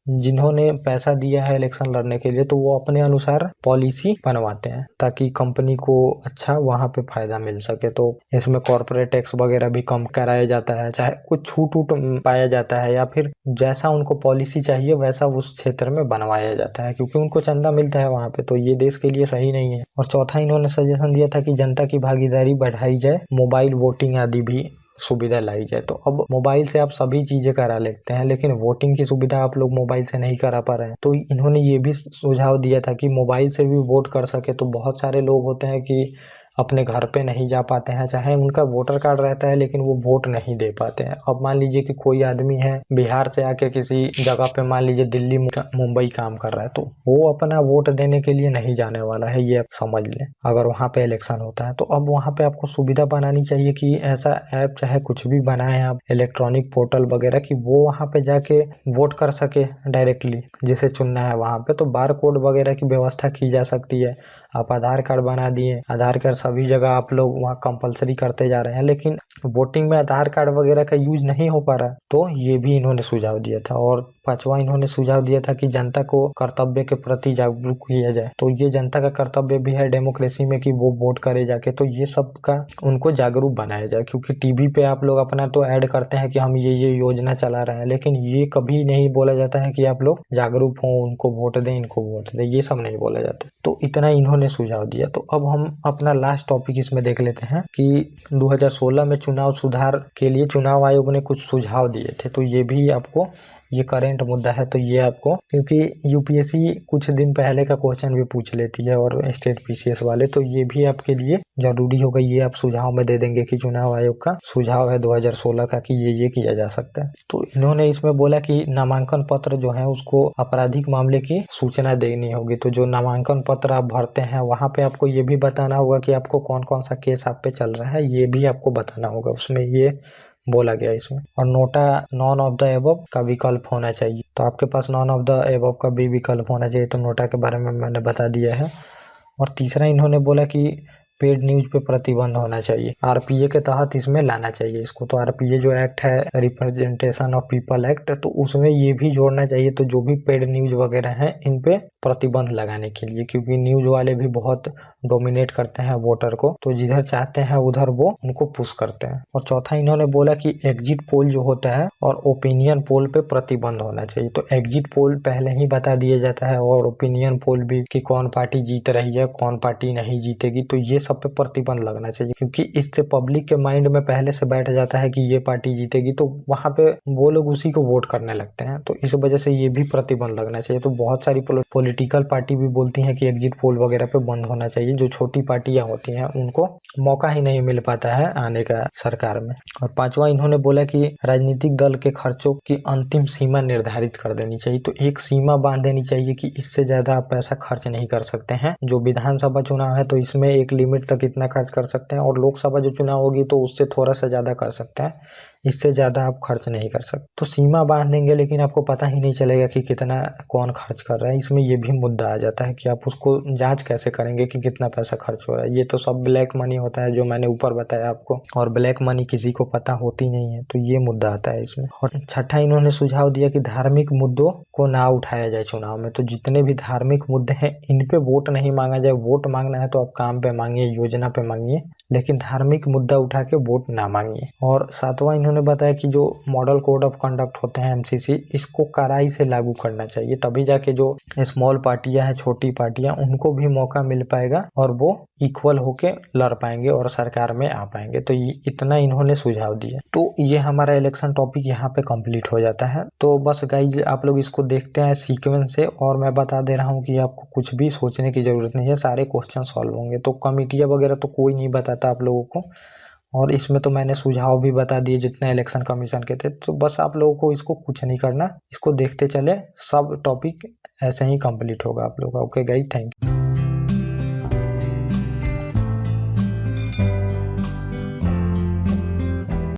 जिन्होंने पैसा दिया है इलेक्शन लड़ने के लिए तो वो अपने अनुसार पॉलिसी बनवाते हैं ताकि कंपनी को अच्छा वहां पे फायदा मिल सके। तो इसमें कॉर्पोरेट टैक्स वगैरह भी कम कराया जाता है, चाहे कुछ छूट उट पाया जाता है या फिर जैसा उनको पॉलिसी चाहिए वैसा उस क्षेत्र में बनवाया जाता है, क्योंकि उनको चंदा मिलता है वहां पे। तो ये देश के लिए सही नहीं है। और चौथा इन्होंने सजेशन दिया था कि जनता की भागीदारी बढ़ाई जाए, मोबाइल वोटिंग आदि भी सुविधा लाई जाए। तो अब मोबाइल से आप सभी चीजें करा लेते हैं, लेकिन वोटिंग की सुविधा आप लोग मोबाइल से नहीं करा पा रहे हैं। तो इन्होंने ये भी सुझाव दिया था कि मोबाइल से भी वोट कर सके। तो बहुत सारे लोग होते हैं कि अपने घर पे नहीं जा पाते हैं, चाहे उनका वोटर कार्ड रहता है लेकिन वो वोट नहीं दे पाते हैं। अब मान लीजिए कि कोई आदमी है बिहार से आके किसी जगह पे मान लीजिए दिल्ली मुंबई काम कर रहा है, तो वो अपना वोट देने के लिए नहीं जाने वाला है, ये आप समझ लें अगर वहां पे इलेक्शन होता है। तो अब वहां पे आपको सुविधा बनानी चाहिए कि ऐसा ऐप चाहे कुछ भी बनाए आप, इलेक्ट्रॉनिक पोर्टल वगैरह, की वो वहां पे जाके वोट कर सके डायरेक्टली जिसे चुनना है वहां पे। तो बार कोड वगैरह की व्यवस्था की जा सकती है। आप आधार कार्ड बना दिए, आधार कार्ड सभी जगह आप लोग वहाँ कंपलसरी करते जा रहे हैं, लेकिन वोटिंग में आधार कार्ड वगैरह का यूज नहीं हो पा रहा। तो ये भी इन्होंने सुझाव दिया था। और पांचवा इन्होंने सुझाव दिया था कि जनता को कर्तव्य के प्रति जागरूक किया जाए। तो ये जनता का कर्तव्य भी है डेमोक्रेसी में कि वो वोट करे जाके। तो ये सब का उनको जागरूक बनाया जाए, क्योंकि टीवी पे आप लोग अपना तो ऐड करते हैं कि हम ये योजना चला रहे हैं, लेकिन ये कभी नहीं बोला जाता है कि आप लोग जागरूक हो, उनको वोट दें, इनको वोट दें, ये सब नहीं बोला जाता। तो इतना इन्होंने सुझाव दिया। तो अब हम अपना लास्ट टॉपिक इसमें देख लेते हैं कि 2016 में चुनाव सुधार के लिए चुनाव आयोग ने कुछ सुझाव दिए थे। तो ये भी आपको, ये करेंट मुद्दा है तो ये आपको, क्योंकि यूपीएससी कुछ दिन पहले का क्वेश्चन भी पूछ लेती है और स्टेट पीसीएस वाले, तो ये भी आपके लिए जरूरी होगा। ये आप सुझाव में दे देंगे कि चुनाव आयोग का सुझाव है 2016 का कि ये किया जा सकता है। तो इन्होंने इसमें बोला कि नामांकन पत्र जो है उसको आपराधिक मामले की सूचना देनी होगी। तो जो नामांकन पत्र आप भरते हैं वहां पे आपको ये भी बताना होगा कि आपको कौन कौन सा केस आप पे चल रहा है, ये भी आपको बताना होगा, उसमें ये बोला गया इसमें। और NOTA none of the above का विकल्प होना चाहिए। तो आपके पास नॉन ऑफ द एबव का भी विकल्प होना चाहिए। तो नोटा के बारे में मैंने बता दिया है। और तीसरा इन्होंने बोला कि पेड न्यूज पे प्रतिबंध होना चाहिए, आरपीए के तहत इसमें लाना चाहिए इसको। तो आरपीए जो एक्ट है, रिप्रेजेंटेशन ऑफ पीपल एक्ट, तो उसमें ये भी जोड़ना चाहिए। तो जो भी पेड न्यूज वगैरह हैं इन पे प्रतिबंध लगाने के लिए, क्योंकि न्यूज वाले भी बहुत डोमिनेट करते हैं वोटर को, तो जिधर चाहते हैं उधर वो उनको पुश करते हैं। और चौथा इन्होंने बोला कि एग्जिट पोल जो होता है और ओपिनियन पोल पे प्रतिबंध होना चाहिए। तो एग्जिट पोल पहले ही बता दिया जाता है और ओपिनियन पोल भी कि कौन पार्टी जीत रही है, कौन पार्टी नहीं जीतेगी, तो ये सब पे प्रतिबंध लगना चाहिए, क्योंकि इससे पब्लिक के माइंड में पहले से बैठ जाता है कि ये पार्टी जीतेगी, तो वहां पे वो लोग उसी को वोट करने लगते हैं। तो इस वजह से ये भी प्रतिबंध लगना चाहिए। तो बहुत सारी पॉलिटिकल पार्टी भी बोलती हैं कि एग्जिट पोल वगैरह पे बंद होना चाहिए। जो छोटी पार्टियां होती हैं उनको मौका ही नहीं मिल पाता है आने का सरकार में। और पांचवा इन्होंने बोला कि राजनीतिक दल के खर्चों की अंतिम सीमा निर्धारित कर देनी चाहिए। तो एक सीमा बांध देनी चाहिए कि इससे ज्यादा आप पैसा खर्च नहीं कर सकते हैं। जो विधानसभा चुनाव है तो इसमें एक लिमिट तक इतना खर्च कर सकते हैं, और लोकसभा जो चुनाव होगी तो उससे थोड़ा सा ज्यादा कर सकते हैं, इससे ज्यादा आप खर्च नहीं कर सकते। तो सीमा बांध देंगे लेकिन आपको पता ही नहीं चलेगा कि कितना कौन खर्च कर रहा है। इसमें ये भी मुद्दा आ जाता है कि आप उसको जांच कैसे करेंगे कि कितना पैसा खर्च हो रहा है। ये तो सब ब्लैक मनी होता है जो मैंने ऊपर बताया आपको, और ब्लैक मनी किसी को पता होती नहीं है, तो ये मुद्दा आता है इसमें। और छठा इन्होंने सुझाव दिया कि धार्मिक मुद्दों को ना उठाया जाए चुनाव में। तो जितने भी धार्मिक मुद्दे हैं इन पे वोट नहीं मांगा जाए। वोट मांगना है तो आप काम पे मांगिए, योजना पे मांगिए, लेकिन धार्मिक मुद्दा उठा के वोट ना मांगिए। और सातवां इन्होंने बताया कि जो मॉडल कोड ऑफ कंडक्ट होते हैं एमसीसी, इसको कड़ाई से लागू करना चाहिए, तभी जाके जो स्मॉल पार्टियां हैं, छोटी पार्टियां, उनको भी मौका मिल पाएगा और वो इक्वल होके लड़ पाएंगे और सरकार में आ पाएंगे। तो ये इतना इन्होंने सुझाव दिया। तो ये हमारा इलेक्शन टॉपिक यहाँ पे कंप्लीट हो जाता है। तो बस गाइज आप लोग इसको देखते हैं सीक्वेंस से, और मैं बता दे रहा हूँ कि आपको कुछ भी सोचने की जरूरत नहीं है, सारे क्वेश्चन सॉल्व होंगे। तो कमिटियाँ वगैरह तो कोई नहीं बताता आप लोगों को, और इसमें तो मैंने सुझाव भी बता दिए जितने इलेक्शन कमीशन के थे। तो बस आप लोगों को इसको कुछ नहीं करना, इसको देखते चले, सब टॉपिक ऐसे ही कंप्लीट होगा आप लोगों का। Okay guys, thank you.